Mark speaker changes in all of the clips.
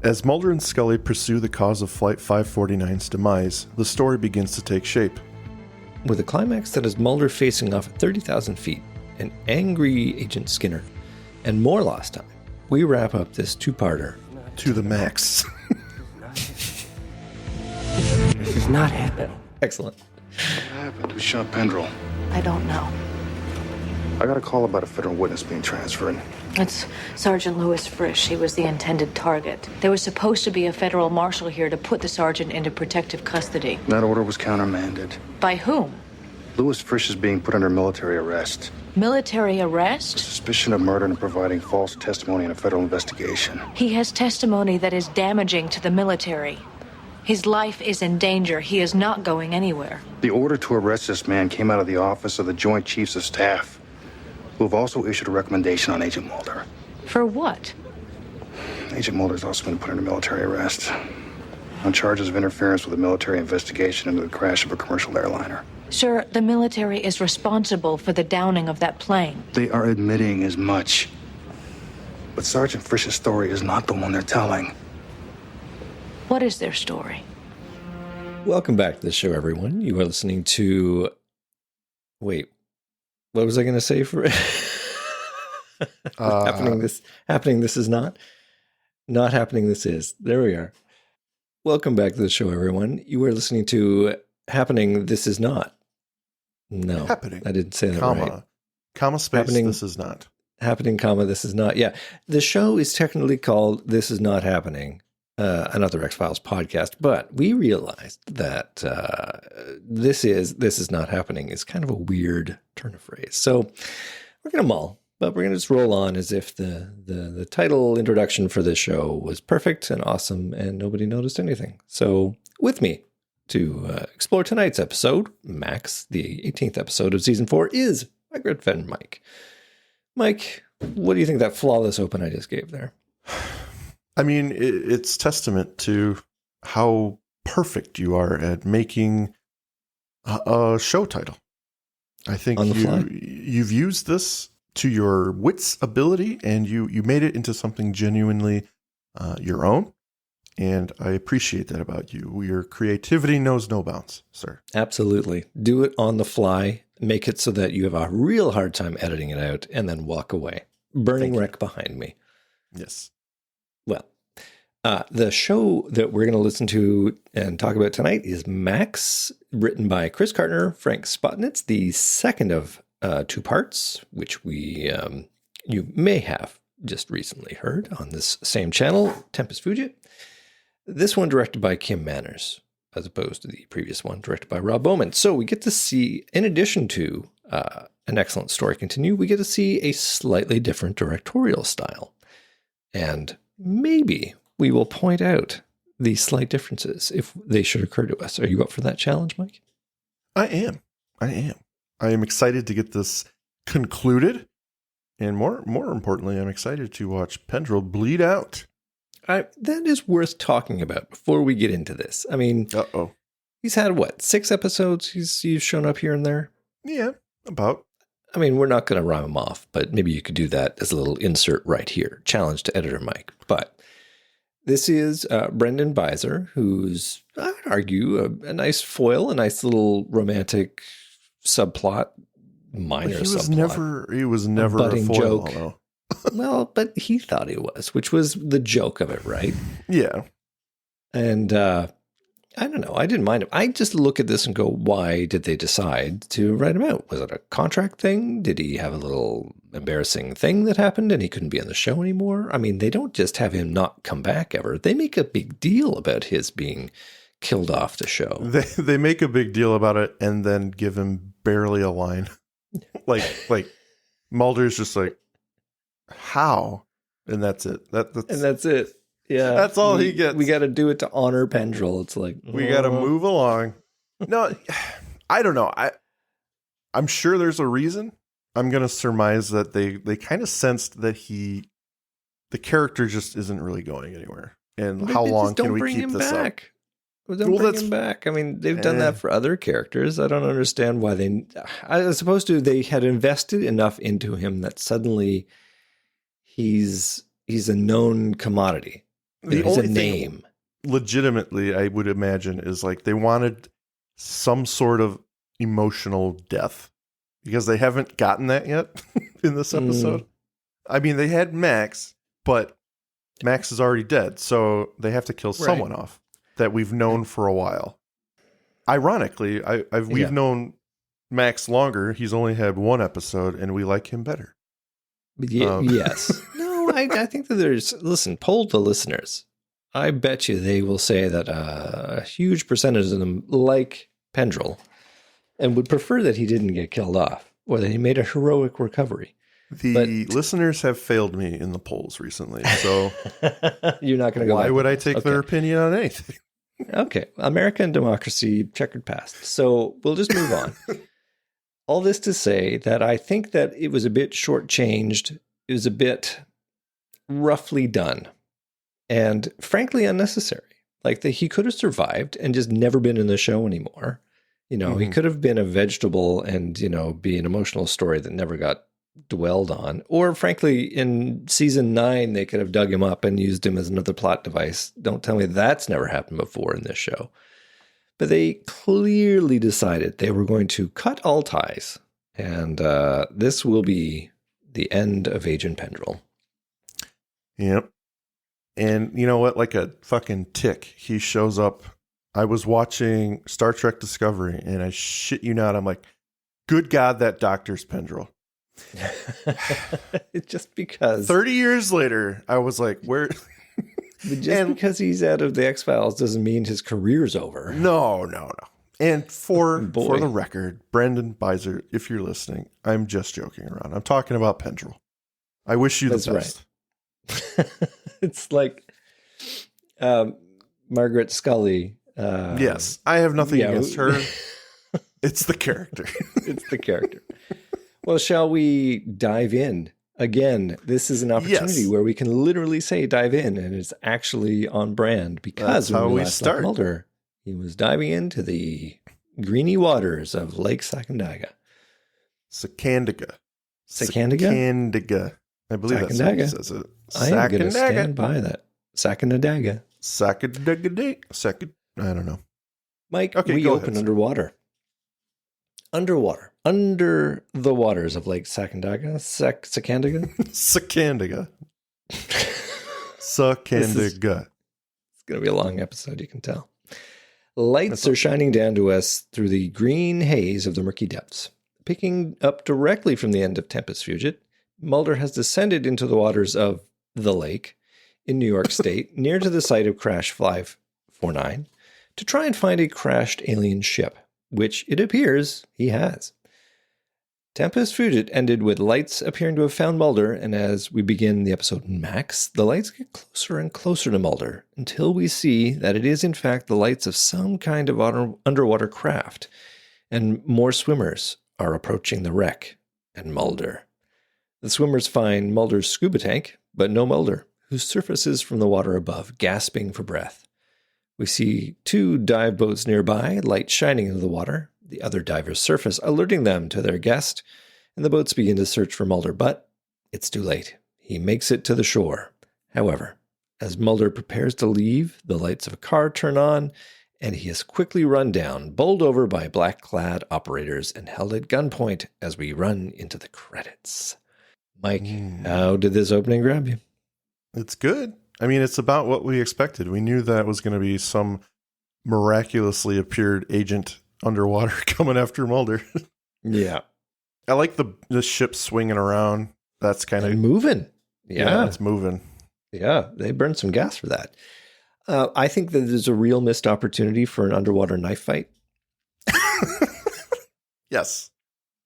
Speaker 1: As Mulder and Scully pursue the cause of Flight 549's demise, the story begins to take shape.
Speaker 2: With a climax that is Mulder facing off at 30,000 feet, an angry Agent Skinner, and more lost time, we wrap up this two-parter.
Speaker 1: To the max.
Speaker 3: This is not happening.
Speaker 2: Excellent.
Speaker 4: What happened? Who shot Pendrell?
Speaker 5: I don't know.
Speaker 4: I got a call about a federal witness being transferred.
Speaker 5: It's Sergeant Louis Frisch. He was the intended target. There was supposed to be a federal marshal here to put the sergeant into protective custody.
Speaker 4: That order was countermanded.
Speaker 5: By whom?
Speaker 4: Louis Frisch is being put under military arrest.
Speaker 5: Military arrest?
Speaker 4: Suspicion of murder and providing false testimony in a federal investigation.
Speaker 5: He has testimony that is damaging to the military. His life is in danger. He is not going anywhere.
Speaker 4: The order to arrest this man came out of the office of the Joint Chiefs of Staff, who have also issued a recommendation on Agent Mulder.
Speaker 5: For what?
Speaker 4: Agent Mulder's also been put under military arrest on charges of interference with a military investigation into the crash of a commercial airliner.
Speaker 5: Sir, the military is responsible for the downing of that plane.
Speaker 4: They are admitting as much. But Sergeant Frisch's story is not the one they're telling.
Speaker 5: What is their story?
Speaker 2: Welcome back to the show, everyone. You are listening to... Wait, what was I going to say for happening this is not happening this is. There we are. Welcome back to the show, everyone. You are listening to Happening This Is Not. No,
Speaker 1: Happening.
Speaker 2: I didn't say that right.
Speaker 1: Comma space,
Speaker 2: Happening,
Speaker 1: this is not.
Speaker 2: Happening, comma, this is not. Yeah. The show is technically called This Is Not Happening, another X-Files podcast, but we realized that this is not happening is kind of a weird turn of phrase. So we're going to mull, but we're going to just roll on as if the title introduction for this show was perfect and awesome and nobody noticed anything. So with me to explore tonight's episode, Max, the 18th episode of Season 4, is my good friend Mike. Mike, what do you think that flawless open I just gave there?
Speaker 1: I mean, it's testament to how perfect you are at making a show title. I think you've used this to your wits' ability, and you made it into something genuinely your own. And I appreciate that about you. Your creativity knows no bounds, sir.
Speaker 2: Absolutely. Do it on the fly. Make it so that you have a real hard time editing it out and then walk away. Burning wreck behind me.
Speaker 1: Yes.
Speaker 2: Well, the show that we're going to listen to and talk about tonight is Max, written by Chris Cartner, Frank Spotnitz, the second of two parts, which you may have just recently heard on this same channel, Tempest Fugit. This one directed by Kim Manners, as opposed to the previous one directed by Rob Bowman. So we get to see, in addition to an excellent story continue, we get to see a slightly different directorial style. And maybe we will point out these slight differences if they should occur to us. Are you up for that challenge, Mike?
Speaker 1: I am. I am excited to get this concluded. And more importantly, I'm excited to watch Pendrell bleed out.
Speaker 2: That is worth talking about before we get into this. I mean, he's had, 6 episodes? He's shown up here and there?
Speaker 1: Yeah, about.
Speaker 2: I mean, we're not going to rhyme him off, but maybe you could do that as a little insert right here. Challenge to editor Mike. But this is Brendan Beiser, who's, I would argue, a nice foil, a nice little romantic subplot, minor subplot.
Speaker 1: He was never a foil,
Speaker 2: joke.
Speaker 1: Though.
Speaker 2: Well, but he thought he was, which was the joke of it, right?
Speaker 1: Yeah.
Speaker 2: And I don't know. I didn't mind him. I just look at this and go, why did they decide to write him out? Was it a contract thing? Did he have a little embarrassing thing that happened and he couldn't be on the show anymore? I mean, they don't just have him not come back ever. They make a big deal about his being killed off the show.
Speaker 1: They make a big deal about it and then give him barely a line. like Mulder's just like, how? And that's it.
Speaker 2: That's it. Yeah.
Speaker 1: That's all he gets.
Speaker 2: We got to do it to honor Pendrell. It's like,
Speaker 1: we got to move along. No, I don't know. I'm sure there's a reason. I'm going to surmise that they kind of sensed that the character just isn't really going anywhere. And how long can we keep this up?
Speaker 2: Don't bring him back. I mean, they've done that for other characters. I don't understand why as opposed to they had invested enough into him that suddenly he's a known commodity.
Speaker 1: The
Speaker 2: There's
Speaker 1: only
Speaker 2: a name.
Speaker 1: legitimately, I would imagine, is like they wanted some sort of emotional death because they haven't gotten that yet in this episode. I mean, they had Max, but Max is already dead, so they have to kill someone off that we've known for a while. Ironically, we've known Max longer. He's only had one episode, and we like him better.
Speaker 2: Yes. No, I think that listen, poll the listeners. I bet you they will say that a huge percentage of them like Pendrell and would prefer that he didn't get killed off or that he made a heroic recovery.
Speaker 1: The listeners have failed me in the polls recently, so
Speaker 2: you're not going to go.
Speaker 1: Why would I take their opinion on anything?
Speaker 2: Okay. American democracy, checkered past. So we'll just move on. All this to say that I think that it was a bit shortchanged. It was a bit roughly done and frankly unnecessary. Like he could have survived and just never been in the show anymore. You know, he could have been a vegetable and, you know, be an emotional story that never got dwelled on. Or frankly, in season 9, they could have dug him up and used him as another plot device. Don't tell me that's never happened before in this show. But they clearly decided they were going to cut all ties. And this will be the end of Agent Pendrell.
Speaker 1: Yep. And you know what? Like a fucking tick, he shows up. I was watching Star Trek Discovery, and I shit you not, I'm like, good God, that doctor's Pendrell.
Speaker 2: It's just because
Speaker 1: 30 years later, I was like, where?
Speaker 2: Because he's out of the X-Files doesn't mean his career's over.
Speaker 1: No. And for the record, Brendan Beiser, if you're listening, I'm just joking around. I'm talking about Pendrell. I wish you the best.
Speaker 2: Right. It's like Margaret Scully.
Speaker 1: Yes, I have nothing against her. It's the character.
Speaker 2: It's the character. Well, shall we dive in? Again, this is an opportunity where we can literally say dive in, and it's actually on brand because
Speaker 1: that's how we start.
Speaker 2: Mulder, he was diving into the greeny waters of Lake Sacandaga.
Speaker 1: Sacandaga. I believe that's how he says it.
Speaker 2: I am going to stand by that. Sacandaga.
Speaker 1: I don't know.
Speaker 2: Mike, we open underwater. Under the waters of Lake Sacandaga. Sacandaga?
Speaker 1: Sacandaga.
Speaker 2: It's going to be a long episode, you can tell. Lights are shining down to us through the green haze of the murky depths. Picking up directly from the end of Tempest Fugit, Mulder has descended into the waters of the lake in New York State, near to the site of Crash 549, to try and find a crashed alien ship, which it appears he has. Tempest Fugit ended with lights appearing to have found Mulder, and as we begin the episode Max, the lights get closer and closer to Mulder, until we see that it is in fact the lights of some kind of underwater craft, and more swimmers are approaching the wreck and Mulder. The swimmers find Mulder's scuba tank, but no Mulder, who surfaces from the water above, gasping for breath. We see 2 dive boats nearby, lights shining into the water. The other divers surface, alerting them to their guest, and the boats begin to search for Mulder, but it's too late. He makes it to the shore. However, as Mulder prepares to leave, the lights of a car turn on, and he is quickly run down, bowled over by black-clad operators, and held at gunpoint as we run into the credits. Mike, how did this opening grab you?
Speaker 1: It's good. I mean, it's about what we expected. We knew that was going to be some miraculously appeared agent underwater coming after Mulder.
Speaker 2: Yeah.
Speaker 1: I like the ship swinging around. That's kind of
Speaker 2: moving. Yeah,
Speaker 1: it's moving.
Speaker 2: Yeah, they burned some gas for that. I think that there's a real missed opportunity for an underwater knife fight.
Speaker 1: Yes.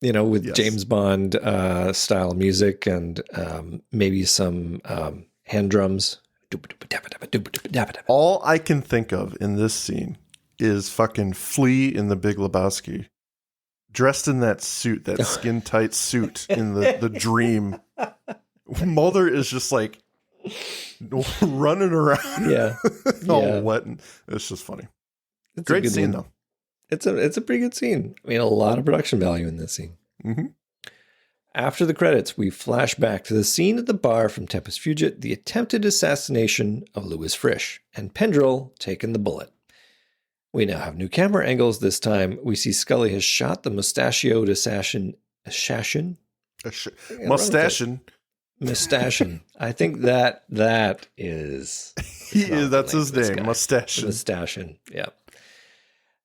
Speaker 2: You know, with James Bond style music and maybe some hand drums.
Speaker 1: All I can think of in this scene is fucking Flea in The Big Lebowski, dressed in that suit, that skin tight suit in the dream. Mulder is just like running around, all wet, and it's just funny.
Speaker 2: It's
Speaker 1: great scene though.
Speaker 2: It's a pretty good scene. I mean, a lot of production value in this scene.
Speaker 1: Mm-hmm.
Speaker 2: After the credits, we flash back to the scene at the bar from Tempest Fugit, the attempted assassination of Louis Frisch, and Pendrell taking the bullet. We now have new camera angles. This time, we see Scully has shot the mustachioed assassin. Mustachin. I think that is.
Speaker 1: That's his name.
Speaker 2: Mustachin. Yeah.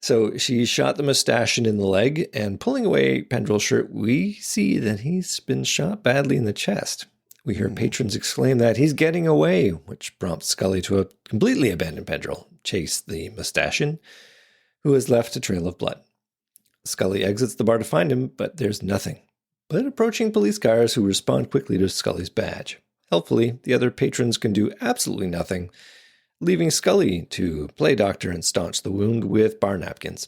Speaker 2: So she shot the Mustachin in the leg, and pulling away Pendrell's shirt, we see that he's been shot badly in the chest. We hear patrons exclaim that he's getting away, which prompts Scully to completely abandon Pendrell, chase the Mustachin, who has left a trail of blood. Scully exits the bar to find him, but there's nothing but approaching police cars who respond quickly to Scully's badge. Helpfully, the other patrons can do absolutely nothing, leaving Scully to play doctor and staunch the wound with bar napkins.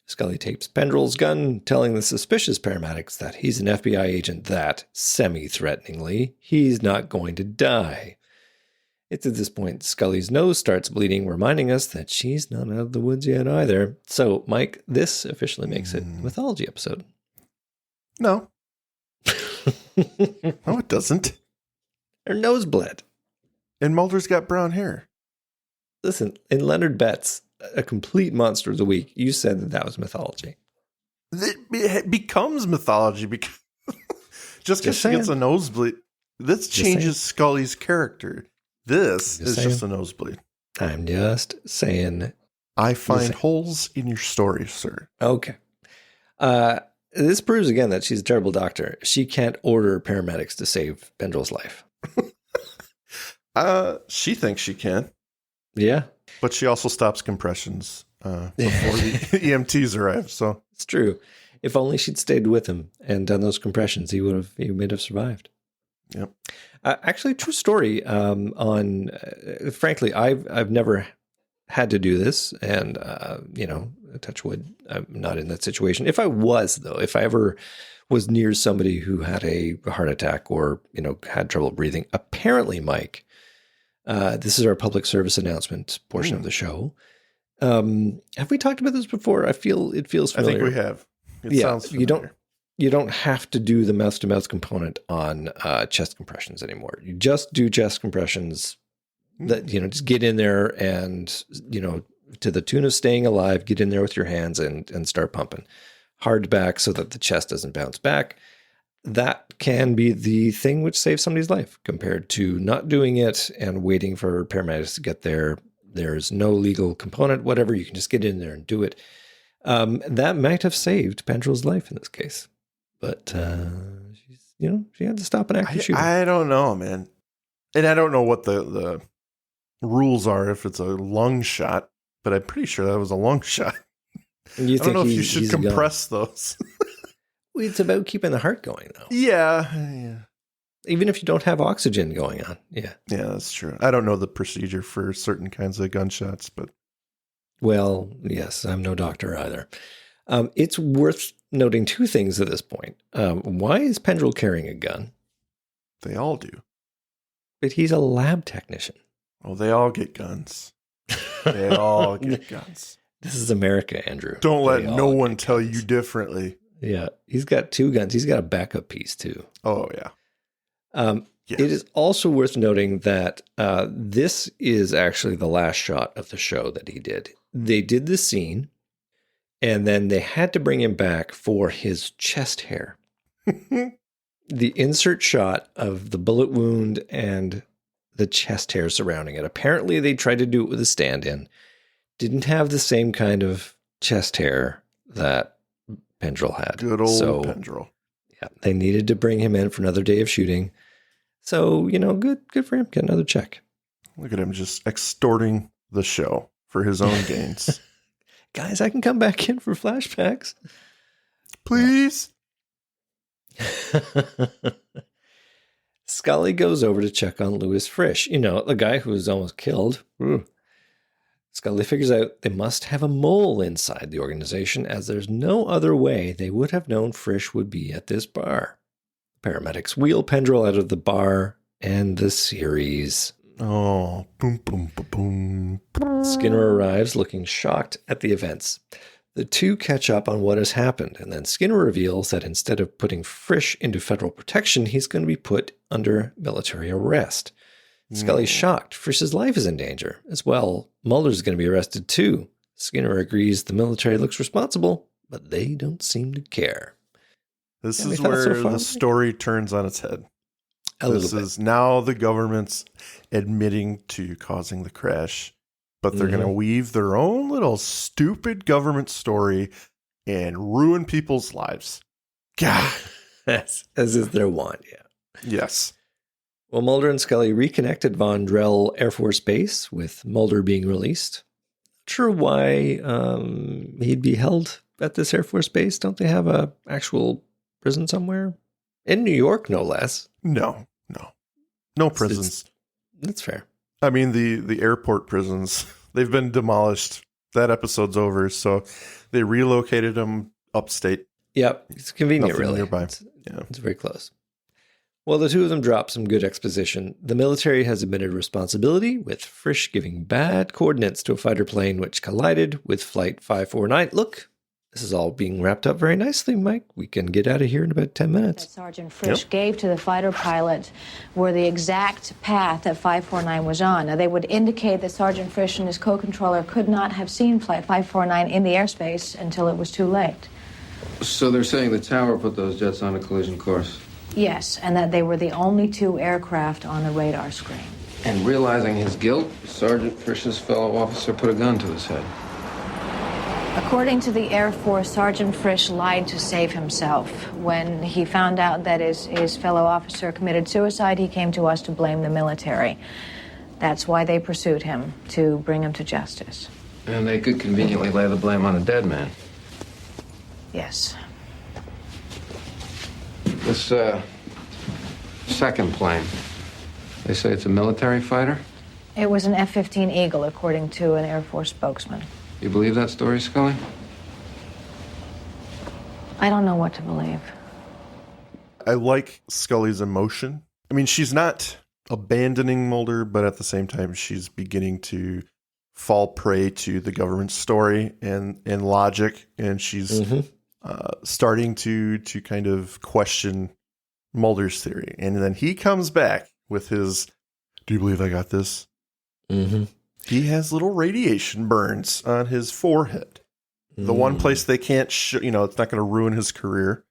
Speaker 2: Scully tapes Pendrell's gun, telling the suspicious paramedics that he's an FBI agent that, semi-threateningly, he's not going to die. It's at this point Scully's nose starts bleeding, reminding us that she's not out of the woods yet either. So, Mike, this officially makes it a mythology episode.
Speaker 1: No. No, it doesn't.
Speaker 2: Her nose bled.
Speaker 1: And Mulder's got brown hair.
Speaker 2: Listen, in Leonard Betts, a complete monster of the week, you said that was mythology.
Speaker 1: It becomes mythology because just because she gets a nosebleed, this changes Scully's character. This is just a nosebleed.
Speaker 2: I'm just saying.
Speaker 1: I find holes in your story, sir.
Speaker 2: Okay. This proves again that she's a terrible doctor. She can't order paramedics to save Pendrell's life.
Speaker 1: She thinks she can.
Speaker 2: Yeah.
Speaker 1: But she also stops compressions before the EMTs arrive. So
Speaker 2: it's true. If only she'd stayed with him and done those compressions, he would have survived.
Speaker 1: Yep.
Speaker 2: Actually, true story. Frankly, I've never had to do this, and touch wood, I'm not in that situation. If I was, though, if I ever was near somebody who had a heart attack or had trouble breathing, apparently, Mike. This is our public service announcement portion of the show. Have we talked about this before? It feels familiar.
Speaker 1: I think we have. It sounds familiar.
Speaker 2: You don't have to do the mouth-to-mouth component on chest compressions anymore. You just do chest compressions that, just get in there and, to the tune of staying alive, get in there with your hands and start pumping hard back so that the chest doesn't bounce back. That can be the thing which saves somebody's life compared to not doing it and waiting for paramedics to get there. There's no legal component, whatever. You can just get in there and do it. That might have saved Pendrell's life in this case, but she had to stop an active shooter.
Speaker 1: I don't know, man, and I don't know what the rules are if it's a lung shot, but I'm pretty sure that was a lung shot. I don't know if you should compress those.
Speaker 2: It's about keeping the heart going, though.
Speaker 1: Yeah.
Speaker 2: Even if you don't have oxygen going on. Yeah.
Speaker 1: Yeah, that's true. I don't know the procedure for certain kinds of gunshots, but.
Speaker 2: Well, yes, I'm no doctor either. It's worth noting two things at this point. Why is Pendrell carrying a gun?
Speaker 1: They all do.
Speaker 2: But he's a lab technician.
Speaker 1: Oh, they all get guns. They all get guns.
Speaker 2: This is America, Andrew.
Speaker 1: Don't let no one tell you differently.
Speaker 2: Yeah, he's got two guns. He's got a backup piece, too.
Speaker 1: Oh, yeah.
Speaker 2: Yes. It is also worth noting that this is actually the last shot of the show that he did. They did the scene, and then they had to bring him back for his chest hair. The insert shot of the bullet wound and the chest hair surrounding it. Apparently, they tried to do it with a stand-in. Didn't have the same kind of chest hair that Pendrell had.
Speaker 1: Good old Pendrell.
Speaker 2: Yeah, they needed to bring him in for another day of shooting. So, good for him. Get another check.
Speaker 1: Look at him just extorting the show for his own gains.
Speaker 2: Guys, I can come back in for flashbacks.
Speaker 1: Please.
Speaker 2: Scully goes over to check on Louis Frisch, the guy who was almost killed. Ooh. Scully figures out they must have a mole inside the organization, as there's no other way they would have known Frisch would be at this bar. Paramedics wheel Pendrell out of the bar, and the series.
Speaker 1: Oh, boom, boom, boom, boom.
Speaker 2: Skinner arrives looking shocked at the events. The two catch up on what has happened, and then Skinner reveals that instead of putting Frisch into federal protection, he's going to be put under military arrest. Scully's shocked. Frisch's life is in danger. As well, Mulder's going to be arrested too. Skinner agrees the military looks responsible, but they don't seem to care.
Speaker 1: This is where the story turns on its head. This is now the government's admitting to causing the crash, but they're going to weave their own little stupid government story and ruin people's lives. God.
Speaker 2: As is their want, yeah.
Speaker 1: Yes.
Speaker 2: Well, Mulder and Scully reconnected Pendrell Air Force Base, with Mulder being released. Not sure why he'd be held at this Air Force Base. Don't they have a actual prison somewhere? In New York, no less. No prisons. That's fair.
Speaker 1: I mean, the airport prisons, they've been demolished. That episode's over, so they relocated them upstate.
Speaker 2: Yep, it's convenient,
Speaker 1: Nothing
Speaker 2: really.
Speaker 1: Nearby.
Speaker 2: It's very close. Well, the two of them drop some good exposition. The military has admitted responsibility, with Frisch giving bad coordinates to a fighter plane which collided with Flight 549. Look, this is all being wrapped up very nicely, Mike. We can get out of here in about 10 minutes.
Speaker 5: That Sergeant Frisch gave to the fighter pilot were the exact path that 549 was on. Now, they would indicate that Sergeant Frisch and his co-controller could not have seen Flight 549 in the airspace until it was too late.
Speaker 6: So they're saying the tower put those jets on a collision course?
Speaker 5: Yes, and that they were the only two aircraft on the radar screen.
Speaker 6: And realizing his guilt, Sergeant Frisch's fellow officer put a gun to his head.
Speaker 5: According to the Air Force, Sergeant Frisch lied to save himself. When he found out that his fellow officer committed suicide, he came to us to blame the military. That's why they pursued him, to bring him to justice.
Speaker 6: And they could conveniently lay the blame on a dead man.
Speaker 5: Yes.
Speaker 6: This, second plane, they say it's a military fighter?
Speaker 5: It was an F-15 Eagle, according to an Air Force spokesman.
Speaker 6: You believe that story, Scully?
Speaker 5: I don't know what to believe.
Speaker 1: I like Scully's emotion. I mean, she's not abandoning Mulder, but at the same time, she's beginning to fall prey to the government story and logic, and she's starting to kind of question Mulder's theory. And then he comes back with his, "Do you believe I got this?" He has little radiation burns on his forehead. The one place they can't, it's not going to ruin his career.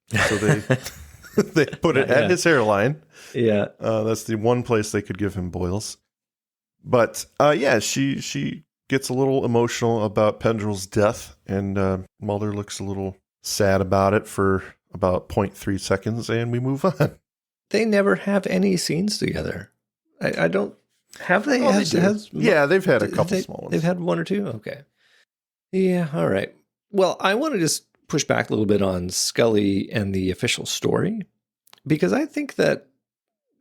Speaker 1: So they put it at his hairline.
Speaker 2: Yeah.
Speaker 1: That's the one place they could give him boils. But she gets a little emotional about Pendrell's death, and Mulder looks a little sad about it for about 0.3 seconds, and we move on.
Speaker 2: They never have any scenes together. I don't. Have they?
Speaker 1: They've had a couple small ones.
Speaker 2: They've had one or two? Okay. Yeah, all right. Well, I want to just push back a little bit on Scully and the official story, because I think that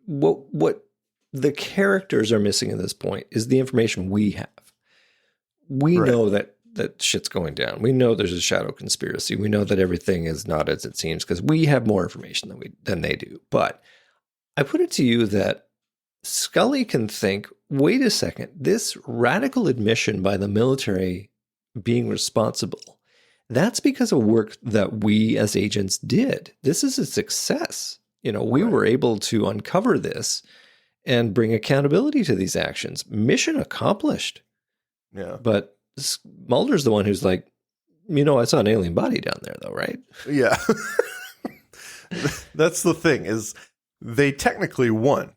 Speaker 2: what the characters are missing at this point is the information we have. We know that shit's going down. We know there's a shadow conspiracy. We know that everything is not as it seems because we have more information than they do. But I put it to you that Scully can think, wait a second, this radical admission by the military being responsible, that's because of work that we as agents did. This is a success. We were able to uncover this and bring accountability to these actions. Mission accomplished.
Speaker 1: Yeah.
Speaker 2: But Mulder's the one who's like, I saw an alien body down there though, right?
Speaker 1: Yeah. That's the thing, is they technically won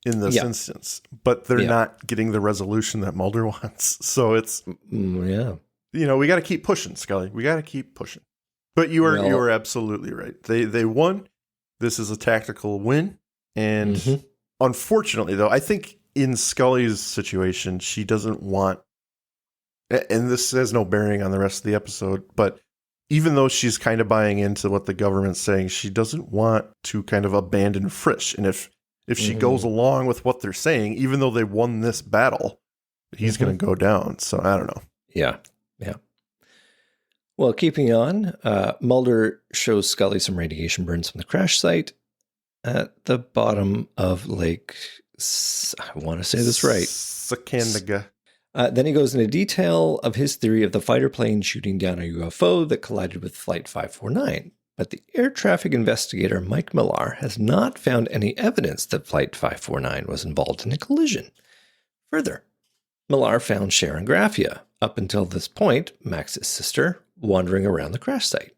Speaker 1: in this instance, but they're not getting the resolution that Mulder wants. So it's, we got to keep pushing, Scully. We got to keep pushing. But you are absolutely right. They won. This is a tactical win. And unfortunately, though, I think in Scully's situation, she doesn't want, and this has no bearing on the rest of the episode, but even though she's kind of buying into what the government's saying, she doesn't want to kind of abandon Frisch. And if she goes along with what they're saying, even though they won this battle, he's going to go down. So I don't know.
Speaker 2: Yeah. Well, keeping on, Mulder shows Scully some radiation burns from the crash site at the bottom of Lake, I want to say this right,
Speaker 1: Sakandaga.
Speaker 2: Then he goes into detail of his theory of the fighter plane shooting down a UFO that collided with Flight 549. But the air traffic investigator Mike Millar has not found any evidence that Flight 549 was involved in a collision. Further, Millar found Sharon Graffia, up until this point, Max's sister, wandering around the crash site.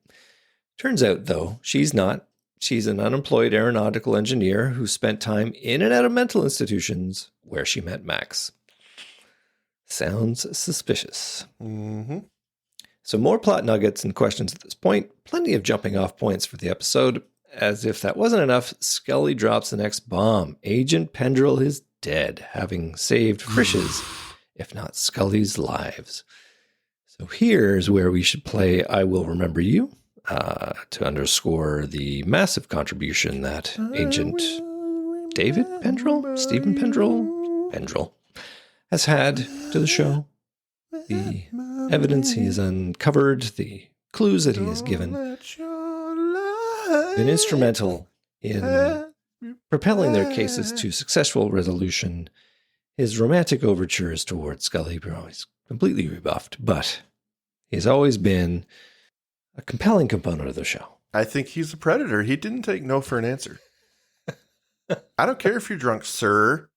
Speaker 2: Turns out, though, she's not. She's an unemployed aeronautical engineer who spent time in and out of mental institutions where she met Max. Sounds suspicious.
Speaker 1: Mm-hmm.
Speaker 2: So more plot nuggets and questions at this point. Plenty of jumping off points for the episode. As if that wasn't enough, Scully drops the next bomb. Agent Pendrell is dead, having saved Frisch's, if not Scully's, lives. So here's where we should play I Will Remember You to underscore the massive contribution that Agent David Pendrell, Stephen Pendrell has had to the show. The evidence he has uncovered, the clues that he has given, been instrumental in propelling their cases to successful resolution. His romantic overtures towards Scully were always completely rebuffed, but he's always been a compelling component of the show.
Speaker 1: I think he's a predator. He didn't take no for an answer. I don't care if you're drunk, sir.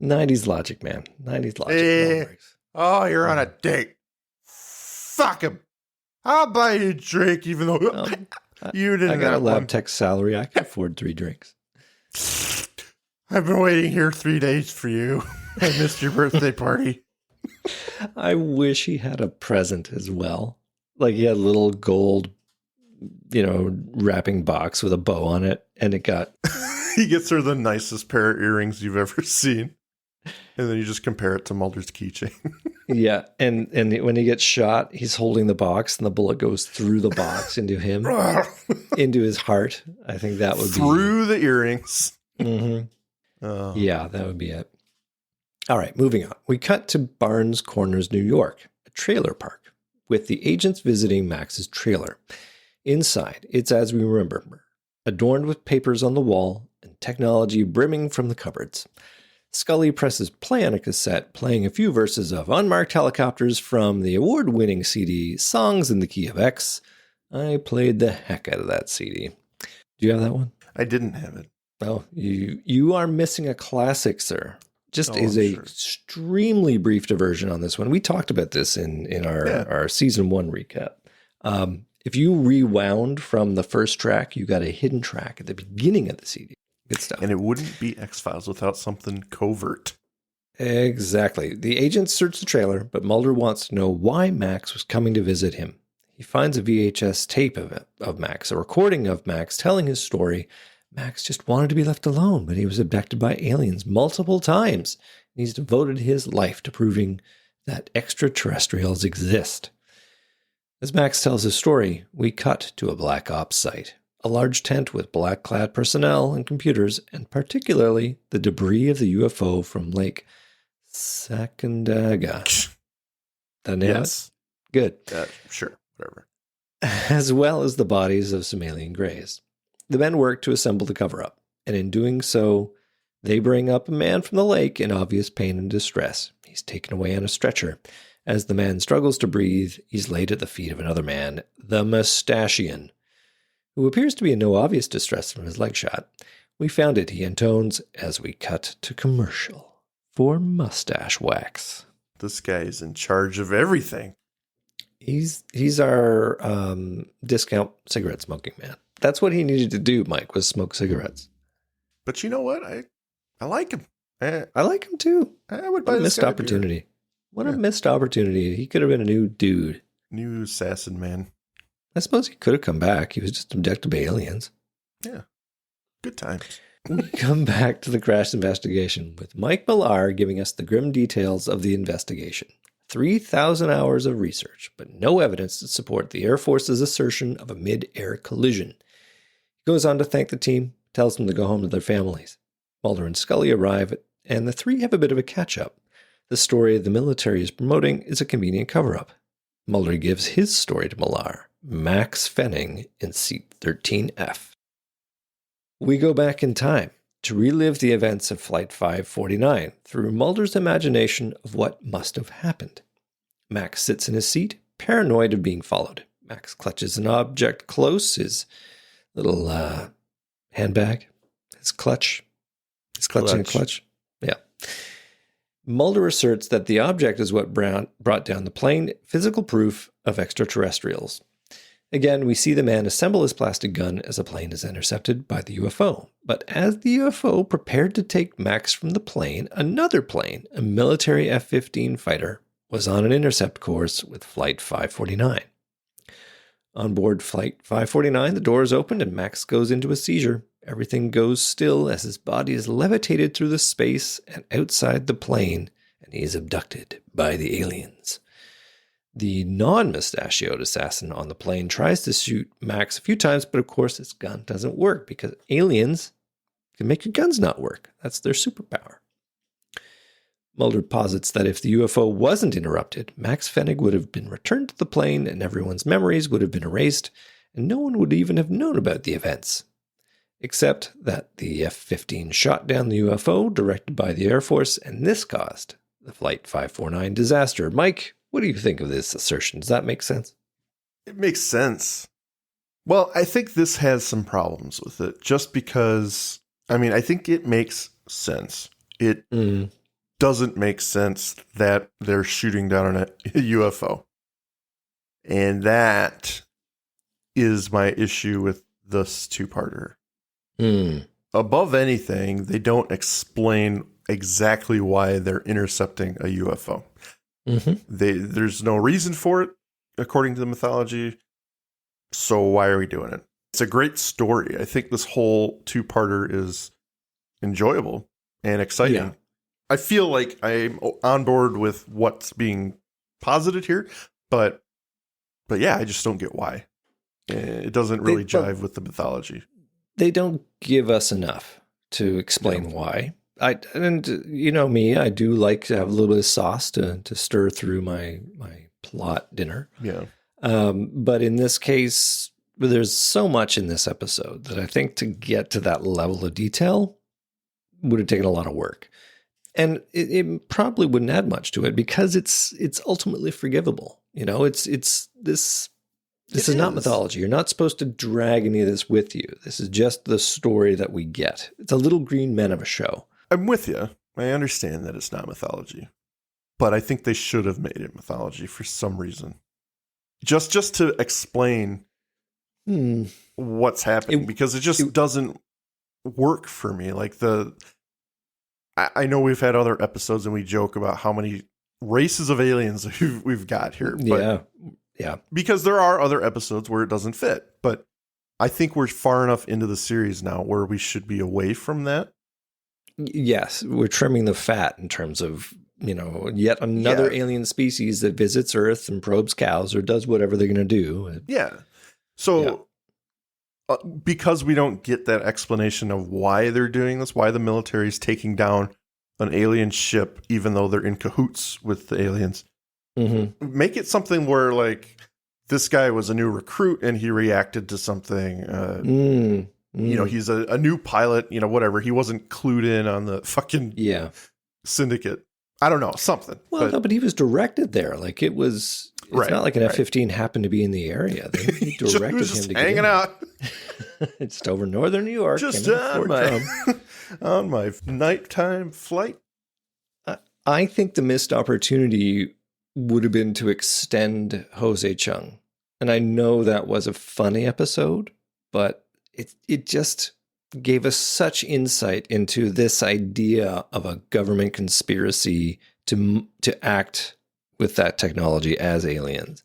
Speaker 2: 90s logic, man. 90s logic.
Speaker 1: Oh, you're on a date. Fuck him. I'll buy you a drink, even though you didn't.
Speaker 2: I got a
Speaker 1: have
Speaker 2: lab
Speaker 1: one.
Speaker 2: tech salary. I can afford 3 drinks.
Speaker 1: I've been waiting here 3 days for you. I missed your birthday party.
Speaker 2: I wish he had a present as well. Like he had a little gold, wrapping box with a bow on it, and it got.
Speaker 1: He gets her the nicest pair of earrings you've ever seen. And then you just compare it to Mulder's keychain.
Speaker 2: Yeah, and when he gets shot, he's holding the box, and the bullet goes through the box into him, into his heart. I think that would be
Speaker 1: through the earrings.
Speaker 2: Mm-hmm.
Speaker 1: Oh.
Speaker 2: Yeah, that would be it. All right, moving on. We cut to Barnes Corners, New York, a trailer park, with the agents visiting Max's trailer. Inside, it's as we remember, adorned with papers on the wall and technology brimming from the cupboards. Scully presses play on a cassette, playing a few verses of Unmarked Helicopters from the award-winning CD Songs in the Key of X. I played the heck out of that CD. Do you have that one?
Speaker 1: I didn't have it.
Speaker 2: Oh, you are missing a classic, sir. Just
Speaker 1: Oh,
Speaker 2: is a
Speaker 1: sure.
Speaker 2: extremely brief diversion on this one. We talked about this in our season 1 recap. If you rewound from the first track, you got a hidden track at the beginning of the CD. Good stuff.
Speaker 1: And it wouldn't be X-Files without something covert.
Speaker 2: Exactly. The agents search the trailer, but Mulder wants to know why Max was coming to visit him. He finds a VHS tape of Max, a recording of Max telling his story. Max just wanted to be left alone, but he was abducted by aliens multiple times. And he's devoted his life to proving that extraterrestrials exist. As Max tells his story, we cut to a black ops site. A large tent with black-clad personnel and computers, and particularly the debris of the UFO from Lake Sacandaga. That name?
Speaker 1: Yes.
Speaker 2: Good.
Speaker 1: Sure. Whatever.
Speaker 2: As well as the bodies of some alien greys. The men work to assemble the cover-up, and in doing so, they bring up a man from the lake in obvious pain and distress. He's taken away on a stretcher. As the man struggles to breathe, he's laid at the feet of another man, the Mustachian, who appears to be in no obvious distress from his leg shot. We found it, he intones, as we cut to commercial for mustache wax.
Speaker 1: This guy is in charge of everything.
Speaker 2: He's our discount cigarette smoking man. That's what he needed to do, Mike, was smoke cigarettes.
Speaker 1: But you know what? I like him.
Speaker 2: I like him too.
Speaker 1: I would
Speaker 2: What
Speaker 1: buy
Speaker 2: a
Speaker 1: this
Speaker 2: missed
Speaker 1: guy a
Speaker 2: opportunity.
Speaker 1: beer.
Speaker 2: What a missed opportunity. He could have been a new dude.
Speaker 1: New assassin man.
Speaker 2: I suppose he could have come back. He was just abducted by aliens.
Speaker 1: Yeah. Good times.
Speaker 2: We come back to the crash investigation with Mike Millar giving us the grim details of the investigation. 3,000 hours of research, but no evidence to support the Air Force's assertion of a mid-air collision. He goes on to thank the team, tells them to go home to their families. Mulder and Scully arrive, and the three have a bit of a catch-up. The story the military is promoting is a convenient cover-up. Mulder gives his story to Millar, Max Fenning in seat 13F. We go back in time to relive the events of Flight 549 through Mulder's imagination of what must have happened. Max sits in his seat, paranoid of being followed. Max clutches an object close, his little handbag, his clutch. He's clutching a clutch. Yeah. Mulder asserts that the object is what brought down the plane, physical proof of extraterrestrials. Again, we see the man assemble his plastic gun as a plane is intercepted by the UFO. But as the UFO prepared to take Max from the plane, another plane, a military F-15 fighter, was on an intercept course with Flight 549. On board Flight 549, the doors open and Max goes into a seizure. Everything goes still as his body is levitated through the space and outside the plane, and he is abducted by the aliens. The non-mustachioed assassin on the plane tries to shoot Max a few times, but of course his gun doesn't work because aliens can make your guns not work. That's their superpower. Mulder posits that if the UFO wasn't interrupted, Max Fennig would have been returned to the plane and everyone's memories would have been erased, and no one would even have known about the events. Except that the F-15 shot down the UFO directed by the Air Force, and this caused the Flight 549 disaster. Mike, what do you think of this assertion? Does that make sense?
Speaker 1: It makes sense. Well, I think this has some problems with it, just because, I think it makes sense. It doesn't make sense that they're shooting down a UFO. And that is my issue with this two-parter. Above anything, they don't explain exactly why they're intercepting a UFO. There's no reason for it, according to the mythology. So why are we doing it? It's a great story. I think this whole two-parter is enjoyable and exciting. Yeah. I feel like I'm on board with what's being posited here, but yeah, I just don't get why. It doesn't really jive with the mythology.
Speaker 2: They don't give us enough to explain why. And you know me, I do like to have a little bit of sauce to stir through my plot dinner.
Speaker 1: Yeah.
Speaker 2: But in this case, there's so much in this episode that I think to get to that level of detail would have taken a lot of work. And it probably wouldn't add much to it because it's ultimately forgivable. You know, it's this is not mythology. You're not supposed to drag any of this with you. This is just the story that we get. It's a Little Green Men of a show.
Speaker 1: I'm with you. I understand that it's not mythology, but I think they should have made it mythology for some reason. Just to explain what's happening, because it just doesn't work for me. Like I know we've had other episodes and we joke about how many races of aliens we've got here. But
Speaker 2: yeah.
Speaker 1: Because there are other episodes where it doesn't fit, but I think we're far enough into the series now where we should be away from that.
Speaker 2: Yes, we're trimming the fat in terms of, yet another alien species that visits Earth and probes cows or does whatever they're going to do.
Speaker 1: Yeah. So because we don't get that explanation of why they're doing this, why the military is taking down an alien ship, even though they're in cahoots with the aliens, make it something where like this guy was a new recruit and he reacted to something. He's a new pilot, whatever. He wasn't clued in on the fucking syndicate. I don't know, something.
Speaker 2: Well, but he was directed there. Like it's not like an F-15 happened to be in the area. They directed him to get
Speaker 1: hanging out.
Speaker 2: Just over northern New York.
Speaker 1: Just on my nighttime flight.
Speaker 2: I think the missed opportunity would have been to extend Jose Chung. And I know that was a funny episode, but it just gave us such insight into this idea of a government conspiracy to act with that technology as aliens.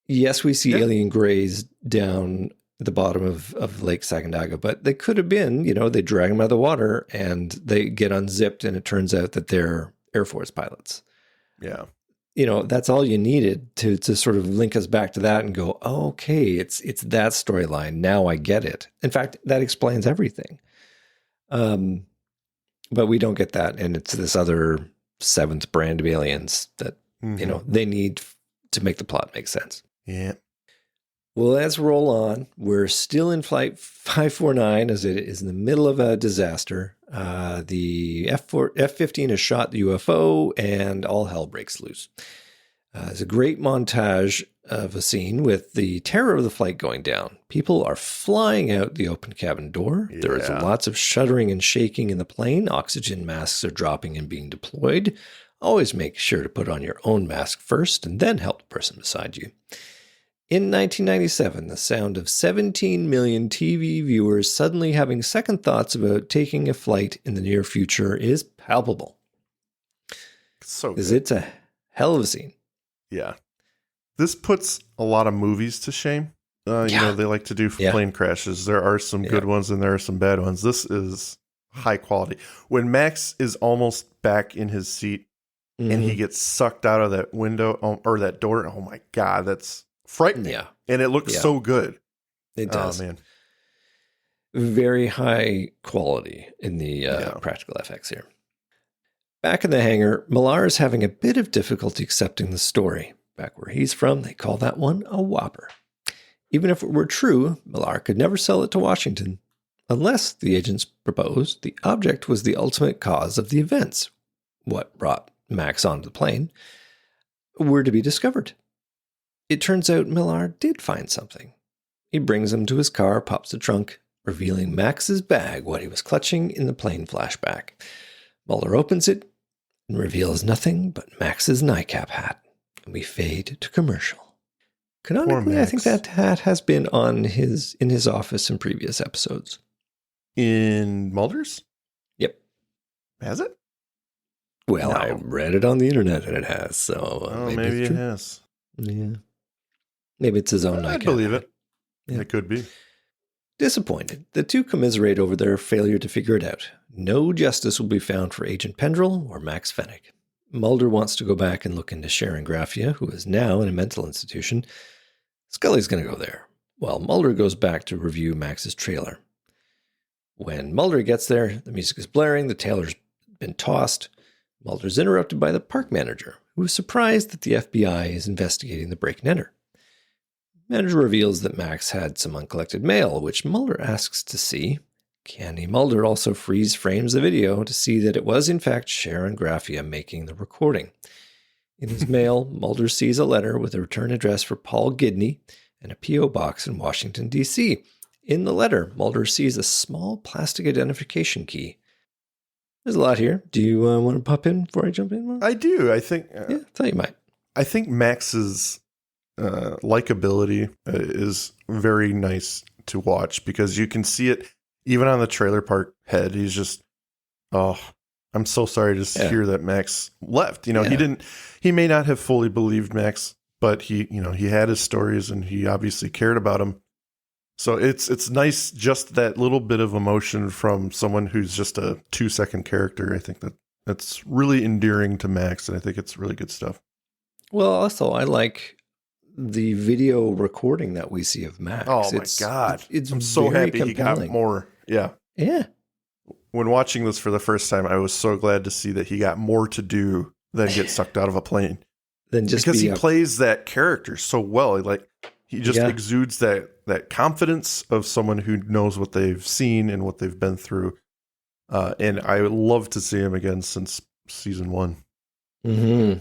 Speaker 2: Yes, we see alien grays down the bottom of Lake Sacandaga, but they could have been, they drag them out of the water and they get unzipped and it turns out that they're Air Force pilots.
Speaker 1: Yeah.
Speaker 2: That's all you needed to sort of link us back to that and go, oh, okay, it's that storyline. Now I get it. In fact, that explains everything. But we don't get that. And it's this other seventh brand of aliens that, they need to make the plot make sense.
Speaker 1: Yeah.
Speaker 2: Well, let's roll on. We're still in Flight 549 as it is in the middle of a disaster. The F-15 has shot the UFO and all hell breaks loose. It's a great montage of a scene with the terror of the flight going down. People are flying out the open cabin door. Yeah. There is lots of shuddering and shaking in the plane. Oxygen masks are dropping and being deployed. Always make sure to put on your own mask first and then help the person beside you. In 1997, the sound of 17 million TV viewers suddenly having second thoughts about taking a flight in the near future is palpable.
Speaker 1: So good.
Speaker 2: It's a hell of a scene.
Speaker 1: Yeah. This puts a lot of movies to shame. You know, they like to do plane crashes. There are some good ones and there are some bad ones. This is high quality. When Max is almost back in his seat and he gets sucked out of that window or that door, oh my God, that's frightening.
Speaker 2: Yeah.
Speaker 1: And it looks so good.
Speaker 2: It does.
Speaker 1: Oh, man.
Speaker 2: Very high quality in the practical effects here. Back in the hangar, Mulder is having a bit of difficulty accepting the story. Back where he's from, they call that one a whopper. Even if it were true, Mulder could never sell it to Washington, unless the agents proposed the object was the ultimate cause of the events, what brought Max onto the plane, were to be discovered. It turns out Mulder did find something. He brings him to his car, pops the trunk, revealing Max's bag, what he was clutching in the plane flashback. Mulder opens it and reveals nothing but Max's nightcap hat, and we fade to commercial. Canonically, I think that hat has been in his office in previous episodes.
Speaker 1: In Mulder's?
Speaker 2: Yep.
Speaker 1: Has it?
Speaker 2: Well, I read it on the internet and it has, so
Speaker 1: maybe it has.
Speaker 2: Yeah. Maybe it's his own nightcap.
Speaker 1: I believe it. Yeah. It could be.
Speaker 2: Disappointed, the two commiserate over their failure to figure it out. No justice will be found for Agent Pendrell or Max Fennick. Mulder wants to go back and look into Sharon Graffia, who is now in a mental institution. Scully's going to go there, while Mulder goes back to review Max's trailer. When Mulder gets there, the music is blaring, the trailer's been tossed. Mulder's interrupted by the park manager, who is surprised that the FBI is investigating the break-and-enter. Manager reveals that Max had some uncollected mail, which Mulder asks to see. Candy Mulder also freeze frames the video to see that it was in fact Sharon Graffia making the recording. In his mail, Mulder sees a letter with a return address for Paul Gidney and a P.O. box in Washington, D.C. In the letter, Mulder sees a small plastic identification key. There's a lot here. Do you want to pop in before I jump in, Mark?
Speaker 1: I do. I think...
Speaker 2: I thought you might.
Speaker 1: I think Max's likability is very nice to watch because you can see it even on the trailer park head. He's just, I'm so sorry to hear that Max left. You know, he may not have fully believed Max, but he had his stories and he obviously cared about him. So it's nice, just that little bit of emotion from someone who's just a 2-second character. I think that's really endearing to Max, and I think it's really good stuff.
Speaker 2: Well, also, I like the video recording that we see of Max.
Speaker 1: Oh, my God. I'm so happy compelling. He got more. Yeah.
Speaker 2: Yeah.
Speaker 1: When watching this for the first time, I was so glad to see that he got more to do than get sucked out of a plane. Because he plays that character so well. He just exudes that confidence of someone who knows what they've seen and what they've been through. And I would love to see him again since season 1.
Speaker 2: Mm-hmm.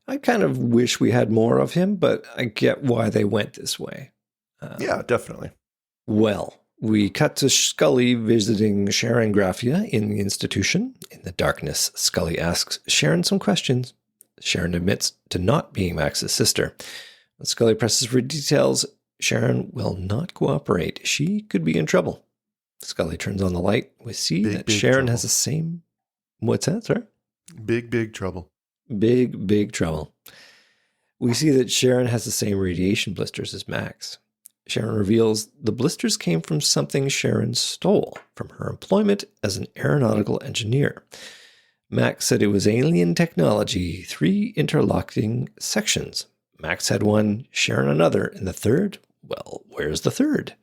Speaker 2: I kind of wish we had more of him, but I get why they went this way.
Speaker 1: Yeah, definitely.
Speaker 2: Well, we cut to Scully visiting Sharon Graffia in the institution. In the darkness, Scully asks Sharon some questions. Sharon admits to not being Max's sister. When Scully presses for details, Sharon will not cooperate. She could be in trouble. Scully turns on the light. We see that Sharon has the same... What's that, sir?
Speaker 1: Big trouble.
Speaker 2: Big trouble. We see that Sharon has the same radiation blisters as Max. Sharon reveals the blisters came from something Sharon stole from her employment as an aeronautical engineer. Max said it was alien technology, 3 interlocking sections. Max had one, Sharon another, and the third? Well, where's the third?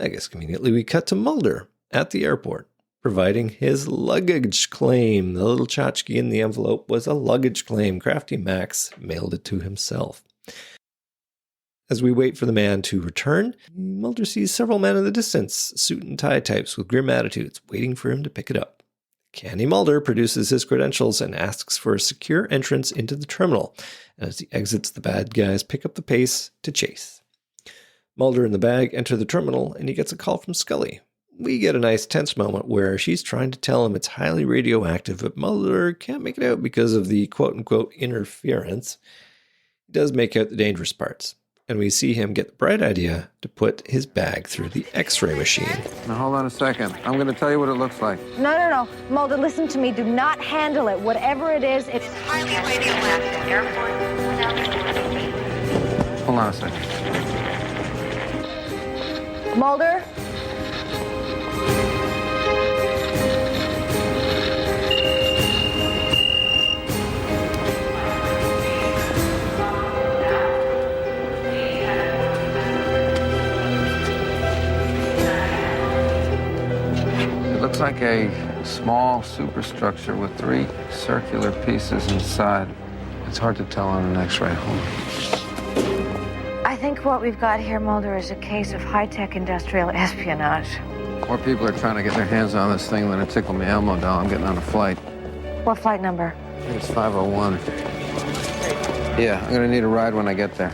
Speaker 2: I guess conveniently we cut to Mulder at the airport, providing his luggage claim. The little tchotchke in the envelope was a luggage claim. Crafty Max mailed it to himself. As we wait for the man to return, Mulder sees several men in the distance, suit and tie types with grim attitudes, waiting for him to pick it up. Canny Mulder produces his credentials and asks for a secure entrance into the terminal. And as he exits, the bad guys pick up the pace to chase. Mulder and the bag enter the terminal, and he gets a call from Scully. We get a nice tense moment where she's trying to tell him it's highly radioactive, but Mulder can't make it out because of the quote-unquote interference. He does make out the dangerous parts, and we see him get the bright idea to put his bag through the X-ray machine.
Speaker 6: Now, hold on a second. I'm going to tell you what it looks like.
Speaker 5: No. Mulder, listen to me. Do not handle it. Whatever it is, it's highly radioactive.
Speaker 6: Hold on a second.
Speaker 5: Mulder?
Speaker 6: Looks like a small superstructure with 3 circular pieces inside. It's hard to tell on an X-ray. Hold on.
Speaker 5: I think what we've got here, Mulder, is a case of high-tech industrial espionage.
Speaker 6: More people are trying to get their hands on this thing than a Tickle Me Elmo doll. I'm getting on a flight.
Speaker 5: What flight number?
Speaker 6: I think it's 501. Yeah, I'm gonna need a ride when I get there.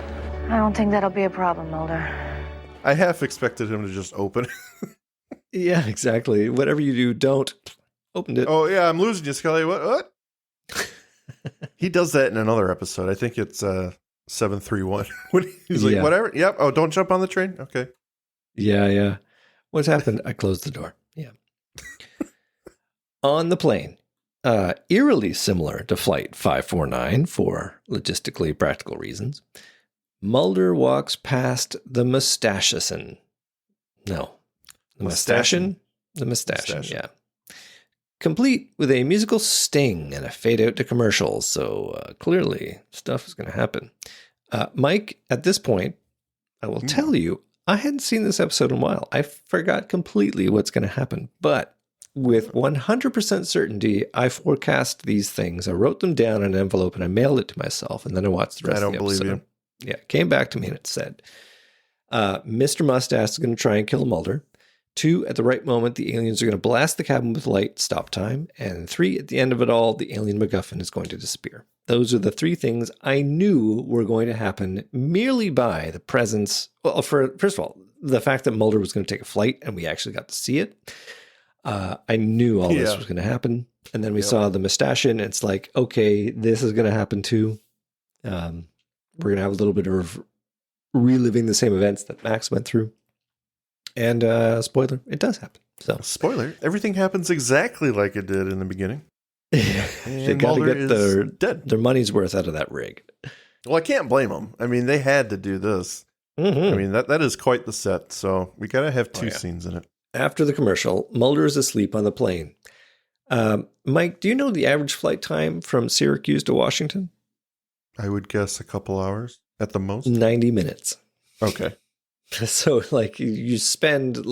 Speaker 5: I don't think that'll be a problem, Mulder.
Speaker 1: I half expected him to just open it.
Speaker 2: Yeah, exactly. Whatever you do, don't open it.
Speaker 1: Oh, yeah, I'm losing you, Scully. What? He does that in another episode. I think it's 731. When he's like, whatever. Yep. Oh, don't jump on the train? Okay.
Speaker 2: Yeah. What's happened? I closed the door. Yeah. On the plane, eerily similar to Flight 549 for logistically practical reasons, Mulder walks past the Mustachioson. No. The Mustachioson? The Mustachioson, yeah. Complete with a musical sting and a fade out to commercials, so clearly stuff is going to happen. Mike, at this point, I will tell you, I hadn't seen this episode in a while. I forgot completely what's going to happen, but with 100% certainty, I forecast these things. I wrote them down in an envelope and I mailed it to myself, and then I watched the rest of the episode. I don't believe you. Yeah, it came back to me and it said, Mr. Mustache is going to try and kill Mulder. 2, at the right moment, the aliens are going to blast the cabin with light, stop time. And 3, at the end of it all, the alien MacGuffin is going to disappear. Those are the 3 things I knew were going to happen merely by the presence. Well, first of all, the fact that Mulder was going to take a flight and we actually got to see it. I knew all this was going to happen. And then we saw the Mustachioson, and it's like, okay, this is going to happen too. We're going to have a little bit of reliving the same events that Max went through. And spoiler, it does happen. So
Speaker 1: spoiler, everything happens exactly like it did in the beginning.
Speaker 2: They got to get their money's worth out of that rig.
Speaker 1: Well, I can't blame them. I mean, they had to do this. I mean, that is quite the set. So we got to have 2 scenes in it.
Speaker 2: After the commercial, Mulder is asleep on the plane. Mike, do you know the average flight time from Syracuse to Washington?
Speaker 1: I would guess a couple hours at the most.
Speaker 2: 90 minutes.
Speaker 1: Okay.
Speaker 2: So, like, you spend,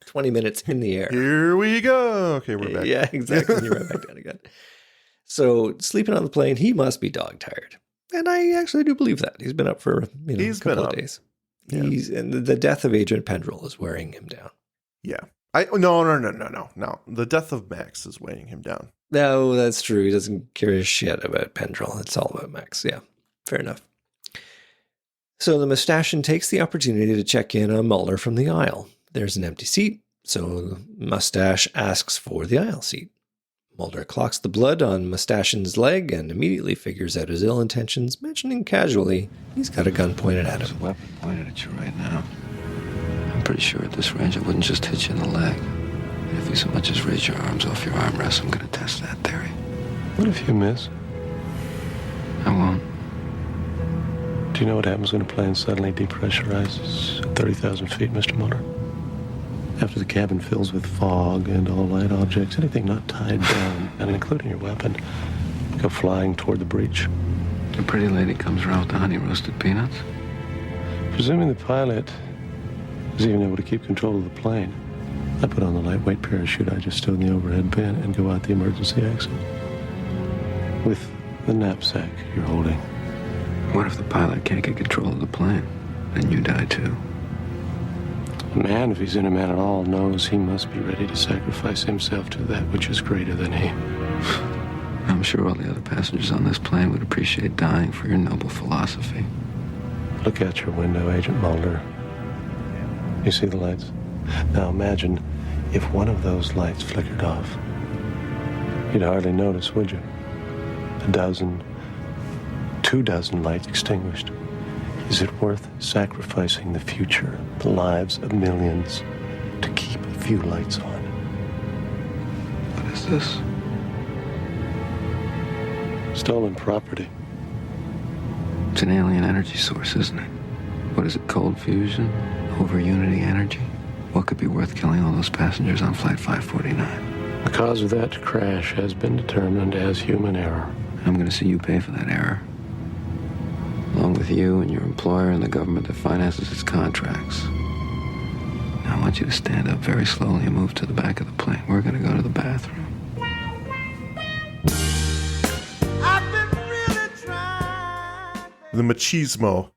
Speaker 2: 20 minutes in the air.
Speaker 1: Here we go. Okay, we're back.
Speaker 2: Yeah, exactly. You're right back down again. So, sleeping on the plane, he must be dog tired. And I actually do believe that. He's been up for, a couple of days. Yeah. And the death of Agent Pendrell is wearing him down.
Speaker 1: Yeah. No. The death of Max is weighing him down.
Speaker 2: No, that's true. He doesn't care a shit about Pendrell. It's all about Max. Yeah, fair enough. So the Mustachioson takes the opportunity to check in on Mulder from the aisle. There's an empty seat, so the Mustache asks for the aisle seat. Mulder clocks the blood on Mustachioson's leg and immediately figures out his ill intentions, mentioning casually he's got a gun pointed at him.
Speaker 7: There's a weapon pointed at you right now. I'm pretty sure at this range it wouldn't just hit you in the leg. And if you so much as raise your arms off your armrest, I'm going to test that theory.
Speaker 8: What if you miss?
Speaker 7: I won't.
Speaker 8: Do you know what happens when a plane suddenly depressurizes at 30,000 feet, Mr. Mulder? After the cabin fills with fog and all light objects, anything not tied down, and including your weapon, go flying toward the breach.
Speaker 7: The pretty lady comes around with the honey roasted peanuts.
Speaker 8: Presuming the pilot is even able to keep control of the plane, I put on the lightweight parachute I just stowed in the overhead bin and go out the emergency exit. With the knapsack you're holding.
Speaker 7: What if the pilot can't get control of the plane? then you die too.
Speaker 8: A man, if he's in a man at all, knows he must be ready to sacrifice himself to that which is greater than he.
Speaker 7: I'm sure all the other passengers on this plane would appreciate dying for your noble philosophy.
Speaker 8: Look out your window, Agent Mulder. You see the lights? Now imagine if one of those lights flickered off. You'd hardly notice, would you? 12 lights extinguished. Is it worth sacrificing the future, the lives of millions, to keep a few lights on?
Speaker 7: What is this?
Speaker 8: Stolen property.
Speaker 7: It's an alien energy source, isn't it? What is it, cold fusion? Over unity energy? What could be worth killing all those passengers on Flight 549?
Speaker 8: The cause of that crash has been determined as human error.
Speaker 7: I'm going to see you pay for that error. Along with you and your employer and the government that finances its contracts. Now I want you to stand up very slowly and move to the back of the plane. We're going to go to the bathroom.
Speaker 1: The machismo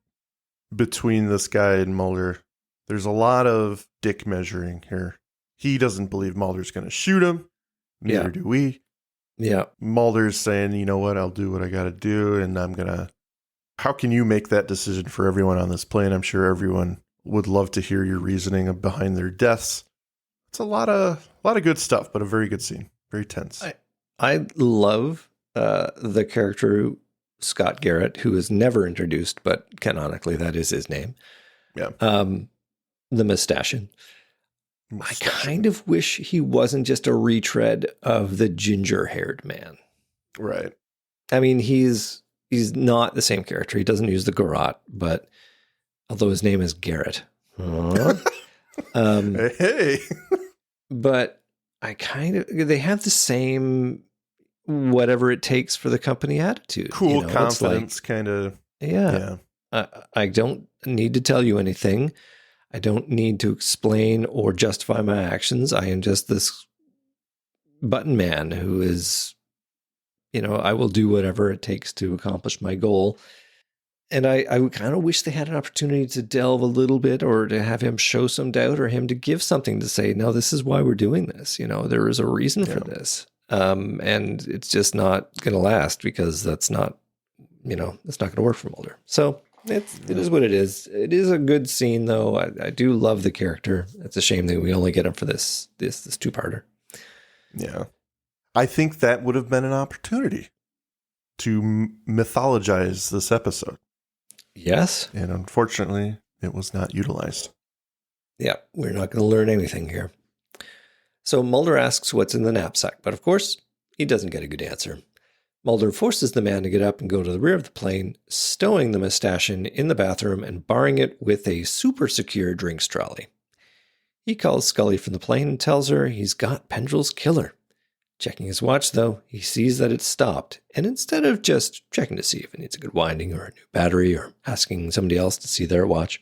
Speaker 1: between this guy and Mulder. There's a lot of dick measuring here. He doesn't believe Mulder's going to shoot him. Neither do we.
Speaker 2: Yeah.
Speaker 1: Mulder's saying, you know what, I'll do what I got to do, and I'm going to... How can you make that decision for everyone on this plane? I'm sure everyone would love to hear your reasoning behind their deaths. It's a lot of good stuff, but a very good scene. Very tense.
Speaker 2: I love the character Scott Garrett, who is never introduced, but canonically that is his name.
Speaker 1: Yeah.
Speaker 2: The Mustachian. I kind of wish he wasn't just a retread of the ginger-haired man.
Speaker 1: Right.
Speaker 2: I mean, he's not the same character. He doesn't use the garrote, but although his name is Garrett.
Speaker 1: Hey.
Speaker 2: But they have the same whatever it takes for the company attitude.
Speaker 1: Cool, confidence, kind of.
Speaker 2: Yeah. I don't need to tell you anything. I don't need to explain or justify my actions. I am just this button man who is, I will do whatever it takes to accomplish my goal. And I kind of wish they had an opportunity to delve a little bit, or to have him show some doubt, or him to give something to say, no, this is why we're doing this. There is a reason for this. And it's just not going to last, because that's not, that's not going to work for Mulder. So it is what it is. It is a good scene, though. I do love the character. It's a shame that we only get him for this two-parter.
Speaker 1: Yeah. I think that would have been an opportunity to mythologize this episode.
Speaker 2: Yes.
Speaker 1: And unfortunately, it was not utilized.
Speaker 2: Yeah, we're not going to learn anything here. So Mulder asks what's in the knapsack, but of course, he doesn't get a good answer. Mulder forces the man to get up and go to the rear of the plane, stowing the Mustachian in the bathroom and barring it with a super secure drinks trolley. He calls Scully from the plane and tells her he's got Pendrell's killer. Checking his watch, though, he sees that it's stopped, and instead of just checking to see if it needs a good winding or a new battery or asking somebody else to see their watch,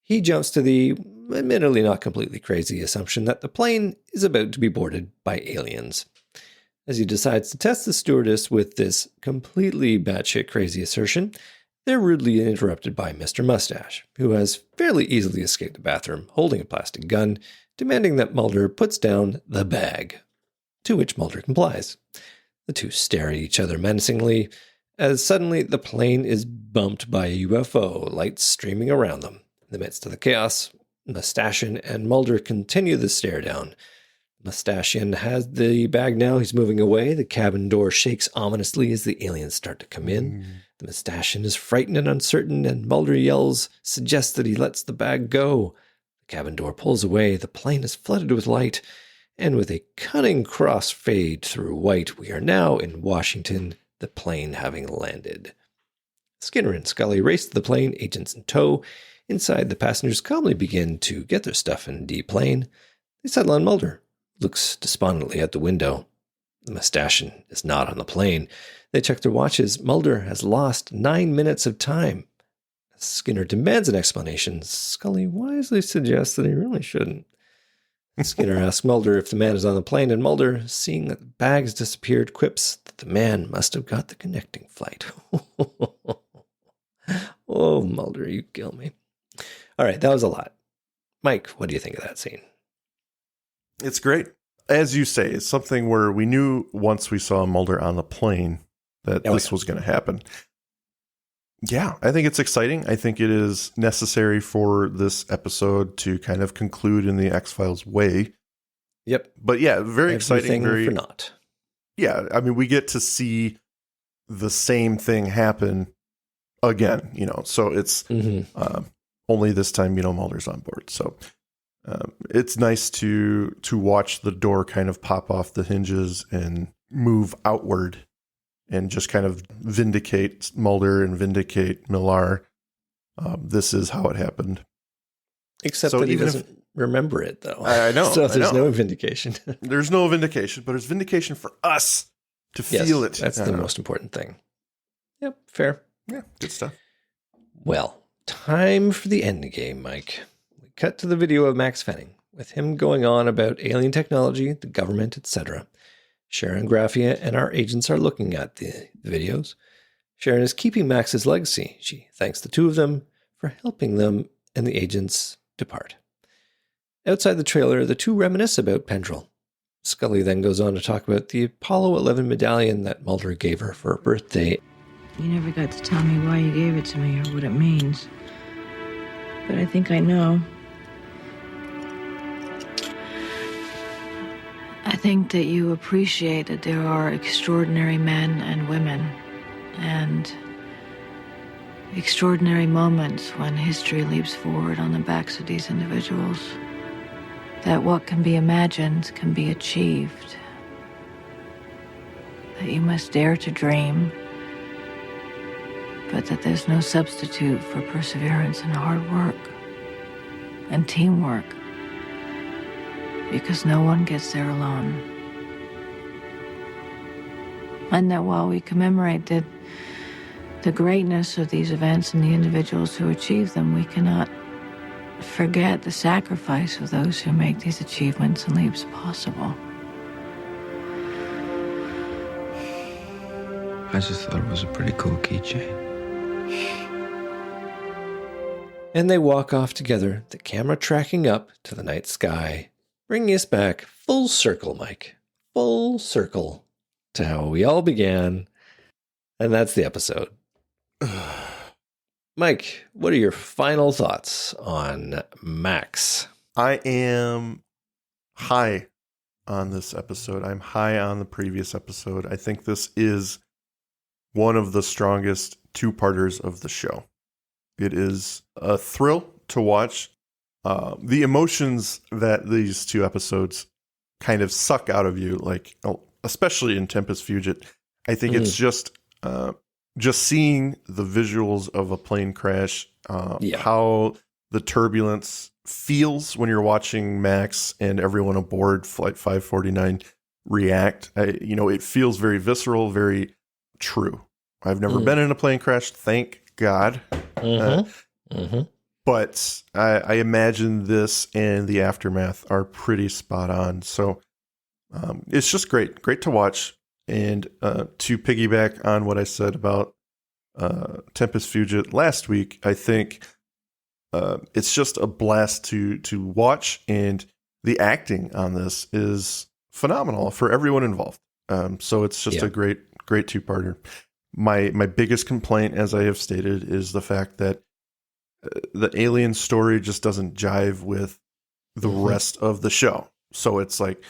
Speaker 2: he jumps to the admittedly not completely crazy assumption that the plane is about to be boarded by aliens. As he decides to test the stewardess with this completely batshit crazy assertion, they're rudely interrupted by Mr. Mustache, who has fairly easily escaped the bathroom, holding a plastic gun, demanding that Mulder puts down the bag, to which Mulder complies. The two stare at each other menacingly, as suddenly the plane is bumped by a UFO, lights streaming around them. In the midst of the chaos, Mustachian and Mulder continue the stare down. Mustachian has the bag now. He's moving away. The cabin door shakes ominously as the aliens start to come in. The Mustachian is frightened and uncertain, and Mulder suggests that he lets the bag go. The cabin door pulls away. The plane is flooded with light, and with a cunning crossfade through white, we are now in Washington, the plane having landed. Skinner and Scully race to the plane, agents in tow. Inside, the passengers calmly begin to get their stuff and deplane. They settle on Mulder. Looks despondently at the window. The Mustachian is not on the plane. They check their watches. Mulder has lost 9 minutes of time. As Skinner demands an explanation, Scully wisely suggests that he really shouldn't. Skinner asks Mulder if the man is on the plane, and Mulder, seeing that the bag has disappeared, quips that the man must have got the connecting flight. Oh, Mulder, you kill me. All right, that was a lot. Mike, what do you think of that scene?
Speaker 1: It's great. As you say, it's something where we knew once we saw Mulder on the plane that this was going to happen. Yeah, I think it's exciting. I think it is necessary for this episode to kind of conclude in the X-Files way.
Speaker 2: Yep.
Speaker 1: But yeah, very exciting.
Speaker 2: For not.
Speaker 1: Yeah, I mean, we get to see the same thing happen again, so it's only this time, Mulder's on board. So it's nice to watch the door kind of pop off the hinges and move outward and just kind of vindicate Mulder and vindicate Millar. This is how it happened.
Speaker 2: Except that he doesn't remember it, though.
Speaker 1: I know.
Speaker 2: So there's no vindication.
Speaker 1: There's no vindication, but there's vindication for us to feel it.
Speaker 2: That's the most important thing. Yep, fair.
Speaker 1: Yeah, good stuff.
Speaker 2: Well, time for the end game, Mike. We cut to the video of Max Fenning, with him going on about alien technology, the government, etc. Sharon, Graphia, and our agents are looking at the videos. Sharon is keeping Max's legacy. She thanks the two of them for helping them, and the agents depart. Outside the trailer, the two reminisce about Pendrell. Scully then goes on to talk about the Apollo 11 medallion that Mulder gave her for her birthday.
Speaker 9: You never got to tell me why you gave it to me or what it means. But I think I know.
Speaker 5: I think that you appreciate that there are extraordinary men and women and extraordinary moments when history leaps forward on the backs of these individuals. That what can be imagined can be achieved. That you must dare to dream, but that there's no substitute for perseverance and hard work and teamwork, because no one gets there alone. And that while we commemorate the greatness of these events and the individuals who achieve them, we cannot forget the sacrifice of those who make these achievements and leaps possible.
Speaker 7: I just thought it was a pretty cool keychain.
Speaker 2: And they walk off together, the camera tracking up to the night sky, bringing us back full circle, Mike. Full circle to how we all began. And that's the episode. Mike, what are your final thoughts on Max?
Speaker 1: I am high on this episode. I'm high on the previous episode. I think this is one of the strongest two-parters of the show. It is a thrill to watch. The emotions that these two episodes kind of suck out of you, like especially in Tempus Fugit, I think it's just seeing the visuals of a plane crash, how the turbulence feels when you're watching Max and everyone aboard Flight 549 react. It feels very visceral, very true. I've never been in a plane crash, thank God. But I imagine this and the aftermath are pretty spot on. So it's just great to watch. And to piggyback on what I said about Tempus Fugit last week, I think it's just a blast to watch, and the acting on this is phenomenal for everyone involved. So it's just a great two-parter. My biggest complaint, as I have stated, is the fact that the alien story just doesn't jive with the rest of the show. So it's like,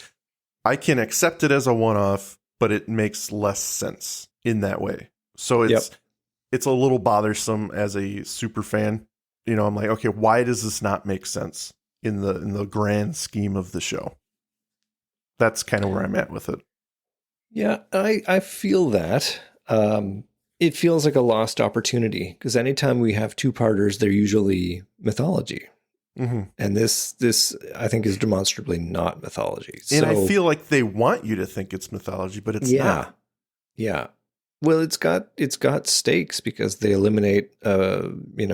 Speaker 1: I can accept it as a one-off, but it makes less sense in that way. So it's a little bothersome as a super fan. I'm like, okay, why does this not make sense in the grand scheme of the show? That's kind of where I'm at with it.
Speaker 2: Yeah, I feel that. It feels like a lost opportunity, because anytime we have two-parters, they're usually mythology. And this I think is demonstrably not mythology.
Speaker 1: And I feel like they want you to think it's mythology, but it's not.
Speaker 2: Yeah. Well, it's got stakes because they eliminate a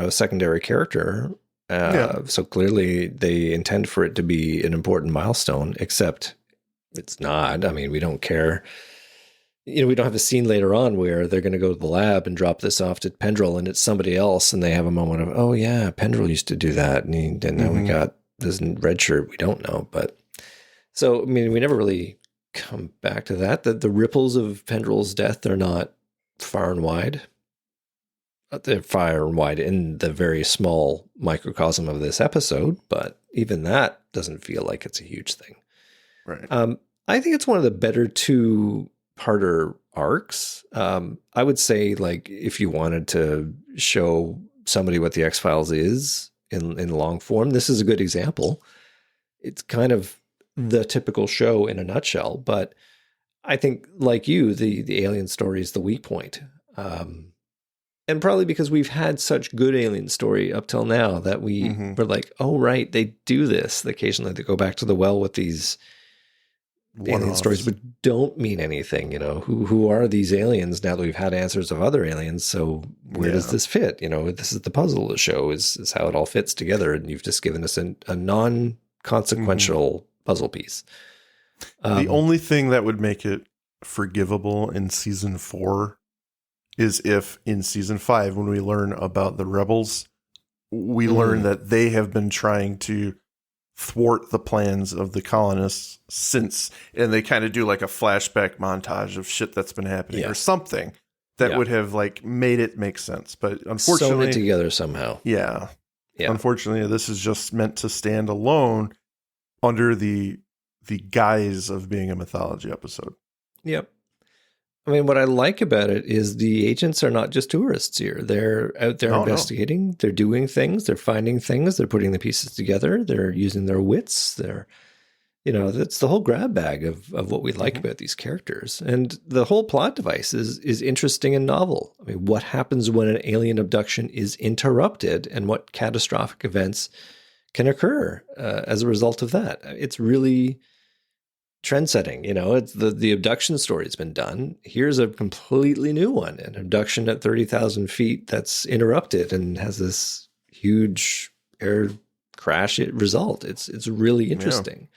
Speaker 2: secondary character. So clearly they intend for it to be an important milestone, except it's not. I mean, we don't care. we don't have a scene later on where they're going to go to the lab and drop this off to Pendrell and it's somebody else. And they have a moment of, oh yeah, Pendrell used to do that. And now we got this red shirt. We don't know. But so, I mean, we never really come back to that. The ripples of Pendrell's death are not far and wide. They're far and wide in the very small microcosm of this episode, but even that doesn't feel like it's a huge thing.
Speaker 1: Right.
Speaker 2: I think it's one of the better two-parter arcs. I would say, like, if you wanted to show somebody what the X-Files is in long form, this is a good example. It's kind of the typical show in a nutshell, but I think, like you, the alien story is the weak point. And probably because we've had such good alien story up till now that we were like, oh, right, they do this. Occasionally they go back to the well with these alien stories, but don't mean anything. Who are these aliens now that we've had answers of other aliens? So where does this fit? This is the puzzle of the show is how it all fits together. And you've just given us a non-consequential puzzle piece.
Speaker 1: The only thing that would make it forgivable in season 4 is if in season 5, when we learn about the rebels, we learn that they have been trying to thwart the plans of the colonists since, and they kind of do like a flashback montage of shit that's been happening or something that would have like made it make sense. But unfortunately,
Speaker 2: sewn it together somehow.
Speaker 1: Yeah. Unfortunately, this is just meant to stand alone under the guise of being a mythology episode.
Speaker 2: Yep. I mean, what I like about it is the agents are not just tourists here. They're out there investigating. No. They're doing things. They're finding things. They're putting the pieces together. They're using their wits. That's the whole grab bag of what we like about these characters. And the whole plot device is interesting and novel. I mean, what happens when an alien abduction is interrupted and what catastrophic events can occur as a result of that? It's really trend-setting. It's the abduction story has been done. Here's a completely new one, an abduction at 30,000 feet that's interrupted and has this huge air crash result. It's really interesting.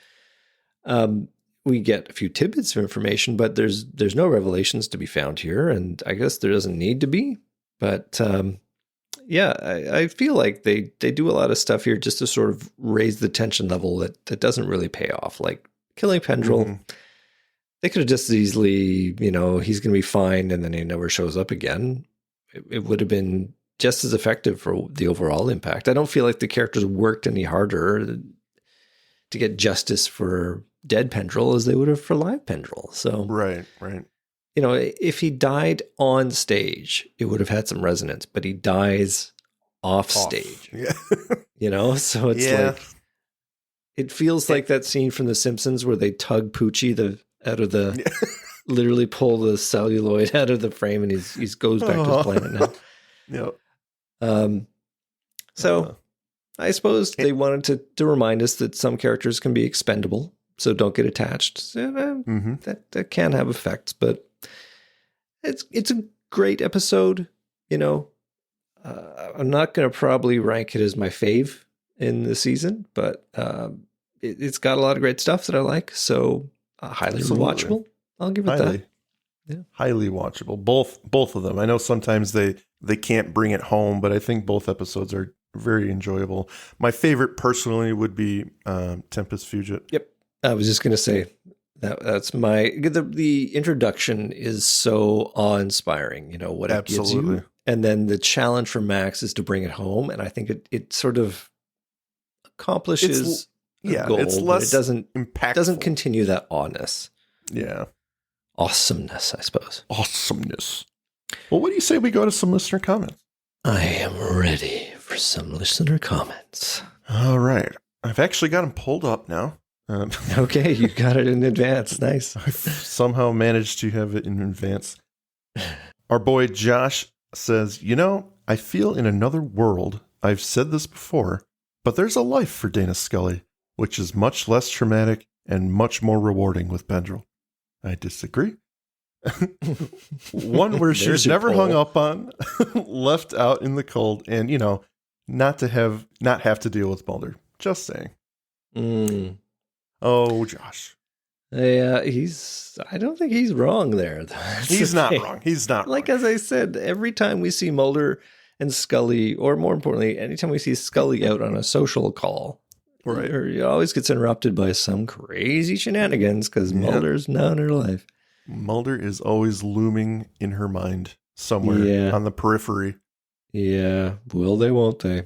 Speaker 2: We get a few tidbits of information, but there's no revelations to be found here, and I guess there doesn't need to be. But I feel like they do a lot of stuff here just to sort of raise the tension level that doesn't really pay off, like killing Pendrell. They could have just as easily, he's going to be fine and then he never shows up again. It would have been just as effective for the overall impact. I don't feel like the characters worked any harder to get justice for dead Pendrell as they would have for live Pendrell. So
Speaker 1: right.
Speaker 2: If he died on stage, it would have had some resonance, but he dies off stage.
Speaker 1: Yeah.
Speaker 2: So it's like, it feels like that scene from The Simpsons where they tug Poochie out of the, literally pull the celluloid out of the frame, and he goes back to his planet now. So I suppose they wanted to remind us that some characters can be expendable, so don't get attached. That can have effects, but it's a great episode. I'm not going to probably rank it as my fave in the season, but it's got a lot of great stuff that I like. So highly rewatchable. I'll give it that. Yeah.
Speaker 1: Highly watchable. Both of them. I know sometimes they can't bring it home, but I think both episodes are very enjoyable. My favorite personally would be Tempest Fugit.
Speaker 2: Yep. I was just going to say that's the introduction is so awe-inspiring, what it gives you. And then the challenge for Max is to bring it home. And I think it sort of accomplishes goal,
Speaker 1: it's less
Speaker 2: it doesn't
Speaker 1: impactful.
Speaker 2: Doesn't continue that awesomeness.
Speaker 1: Yeah.
Speaker 2: Awesomeness, I suppose.
Speaker 1: Awesomeness. Well, what do you say we go to some listener comments?
Speaker 2: I am ready for some listener comments.
Speaker 1: All right. I've actually got them pulled up now.
Speaker 2: Okay, you got it in advance. Nice.
Speaker 1: I've somehow managed to have it in advance. Our boy Josh says, I feel in another world. I've said this before, but there's a life for Dana Scully, which is much less traumatic and much more rewarding with Pendrell. I disagree. One where she was never hung up on, left out in the cold, and, not have to deal with Mulder. Just saying. Oh, Josh.
Speaker 2: I don't think he's wrong there.
Speaker 1: He's not wrong. He's not
Speaker 2: like,
Speaker 1: wrong.
Speaker 2: as I said, every time we see Mulder and Scully, or more importantly, anytime we see Scully out on a social call,
Speaker 1: right,
Speaker 2: he always gets interrupted by some crazy shenanigans because Mulder's not in her life.
Speaker 1: Mulder is always looming in her mind somewhere on the periphery.
Speaker 2: Yeah. Will they, won't they?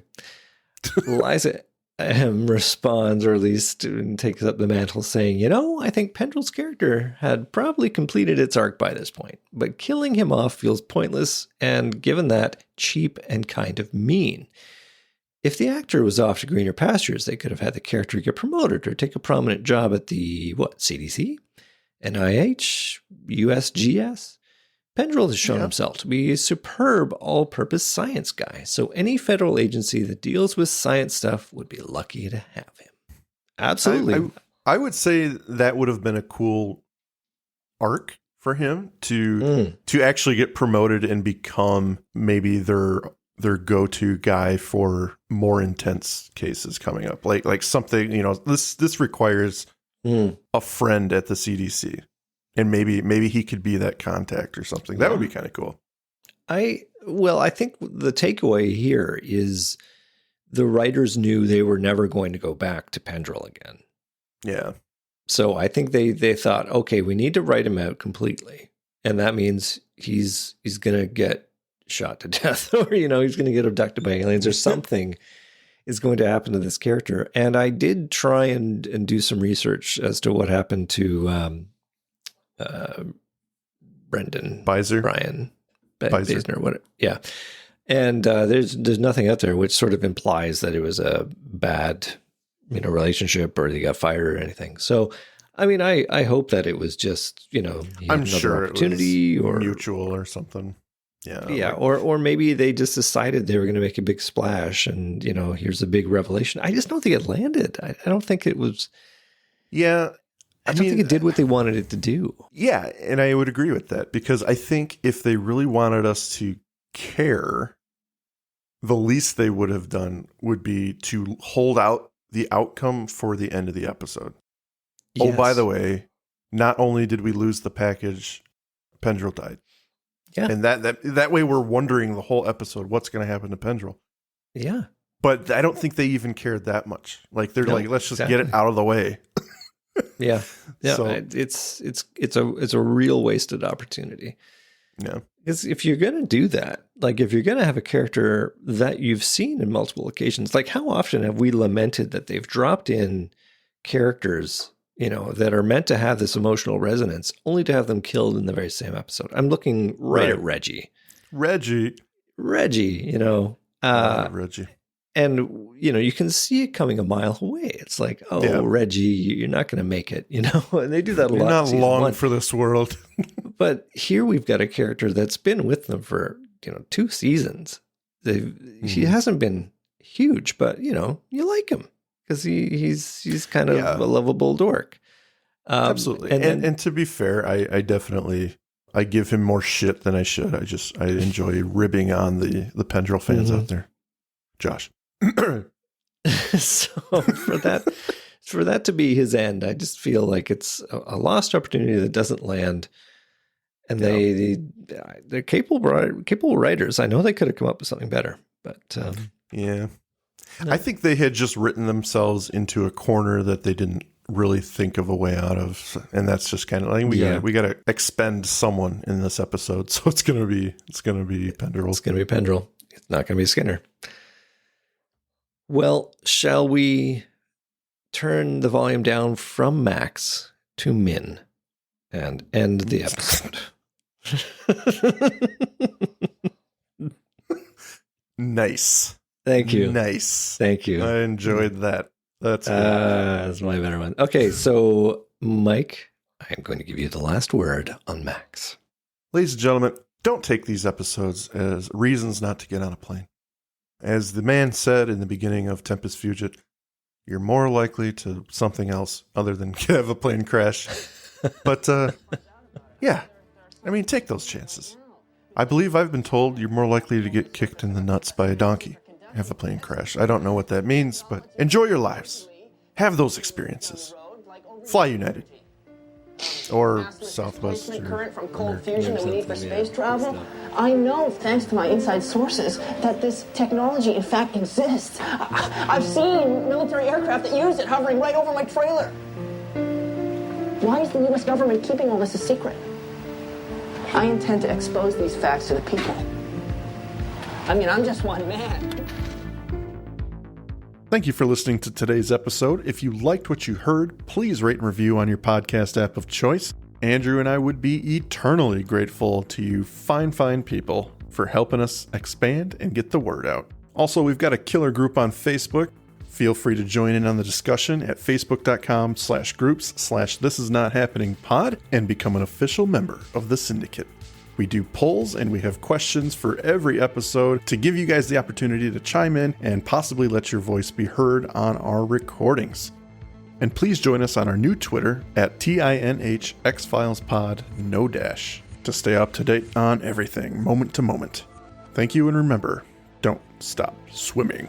Speaker 2: Liza responds, or at least takes up the mantle, saying, I think Pendrell's character had probably completed its arc by this point, but killing him off feels pointless and, given that, cheap and kind of mean. If the actor was off to greener pastures, they could have had the character get promoted or take a prominent job at the, CDC? NIH? USGS? Pendrell has shown himself to be a superb all-purpose science guy, so any federal agency that deals with science stuff would be lucky to have him. Absolutely.
Speaker 1: I would say that would have been a cool arc for him to actually get promoted and become maybe their go-to guy for more intense cases coming up. Like something, this requires a friend at the CDC. And maybe he could be that contact or something. That would be kind of cool.
Speaker 2: I think the takeaway here is the writers knew they were never going to go back to Pendrell again.
Speaker 1: Yeah.
Speaker 2: So I think they thought, okay, we need to write him out completely. And that means he's going to get shot to death or, he's going to get abducted by aliens or something is going to happen to this character. And I did try and do some research as to what happened to Brendan
Speaker 1: Beiser,
Speaker 2: Brian Beisner, what? Yeah, and there's nothing out there which sort of implies that it was a bad relationship or they got fired or anything. So, I mean, I hope that it was just
Speaker 1: I'm sure
Speaker 2: opportunity
Speaker 1: it was
Speaker 2: or
Speaker 1: mutual or something.
Speaker 2: Yeah, or maybe they just decided they were going to make a big splash and here's a big revelation. I just don't think it landed. I don't think it was.
Speaker 1: Yeah.
Speaker 2: I don't think it did what they wanted it to do.
Speaker 1: Yeah, and I would agree with that because I think if they really wanted us to care, the least they would have done would be to hold out the outcome for the end of the episode. Yes. Oh, by the way, not only did we lose the package, Pendrell died.
Speaker 2: Yeah.
Speaker 1: And that way we're wondering the whole episode, what's going to happen to Pendrell?
Speaker 2: Yeah.
Speaker 1: But I don't think they even cared that much. Like they're like, let's just get it out of the way.
Speaker 2: Yeah.
Speaker 1: So,
Speaker 2: it's a real wasted opportunity.
Speaker 1: Yeah.
Speaker 2: Because if you're going to do that, like if you're going to have a character that you've seen in multiple occasions, like how often have we lamented that they've dropped in characters, that are meant to have this emotional resonance only to have them killed in the very same episode? I'm looking right at Reggie.
Speaker 1: Reggie.
Speaker 2: Reggie. And, you can see it coming a mile away. It's like, Reggie, you're not going to make it, and they do that a lot.
Speaker 1: You're not long for this world.
Speaker 2: But here we've got a character that's been with them for, 2 seasons. He hasn't been huge, but, you like him because he's kind of a lovable dork.
Speaker 1: Absolutely. And to be fair, I definitely, I give him more shit than I should. I enjoy ribbing on the Pendrell fans out there. Josh.
Speaker 2: So for that to be his end, I just feel like it's a lost opportunity that doesn't land. And they're capable writers. I know they could have come up with something better, but
Speaker 1: yeah, I think they had just written themselves into a corner that they didn't really think of a way out of, and that's just kind of like we got to expend someone in this episode, so it's gonna be Pendrell.
Speaker 2: It's gonna be Pendrell. It's not gonna be Skinner. Well, shall we turn the volume down from Max to Min and end the episode?
Speaker 1: Nice.
Speaker 2: Thank you.
Speaker 1: Nice.
Speaker 2: Thank you.
Speaker 1: I enjoyed that. That's
Speaker 2: my better one. Okay, so Mike, I'm going to give you the last word on Max.
Speaker 1: Ladies and gentlemen, don't take these episodes as reasons not to get on a plane. As the man said in the beginning of Tempus Fugit, you're more likely to something else other than have a plane crash. But, yeah, I mean, take those chances. I believe I've been told you're more likely to get kicked in the nuts by a donkey, have a plane crash. I don't know what that means, but enjoy your lives. Have those experiences. Fly United. Or Southwest.
Speaker 10: Displacement
Speaker 1: Or
Speaker 10: current from cold
Speaker 1: American.
Speaker 10: fusion that we need for space travel. I know, thanks to my inside sources, that this technology in fact exists. I've seen military aircraft that use it hovering right over my trailer. Why is the U.S. government keeping all this a secret? I intend to expose these facts to the people. I mean, I'm just one man.
Speaker 1: Thank you for listening to today's episode. If you liked what you heard, please rate and review on your podcast app of choice. Andrew and I would be eternally grateful to you fine people for helping us expand and get the word out. Also, we've got a killer group on Facebook. Feel free to join in on the discussion at facebook.com/groups/thisisnothappeningpod and become an official member of the syndicate. We do polls and we have questions for every episode to give you guys the opportunity to chime in and possibly let your voice be heard on our recordings. And please join us on our new Twitter at tinhxfilespod, no dash, to stay up to date on everything, moment to moment. Thank you, and remember, don't stop swimming.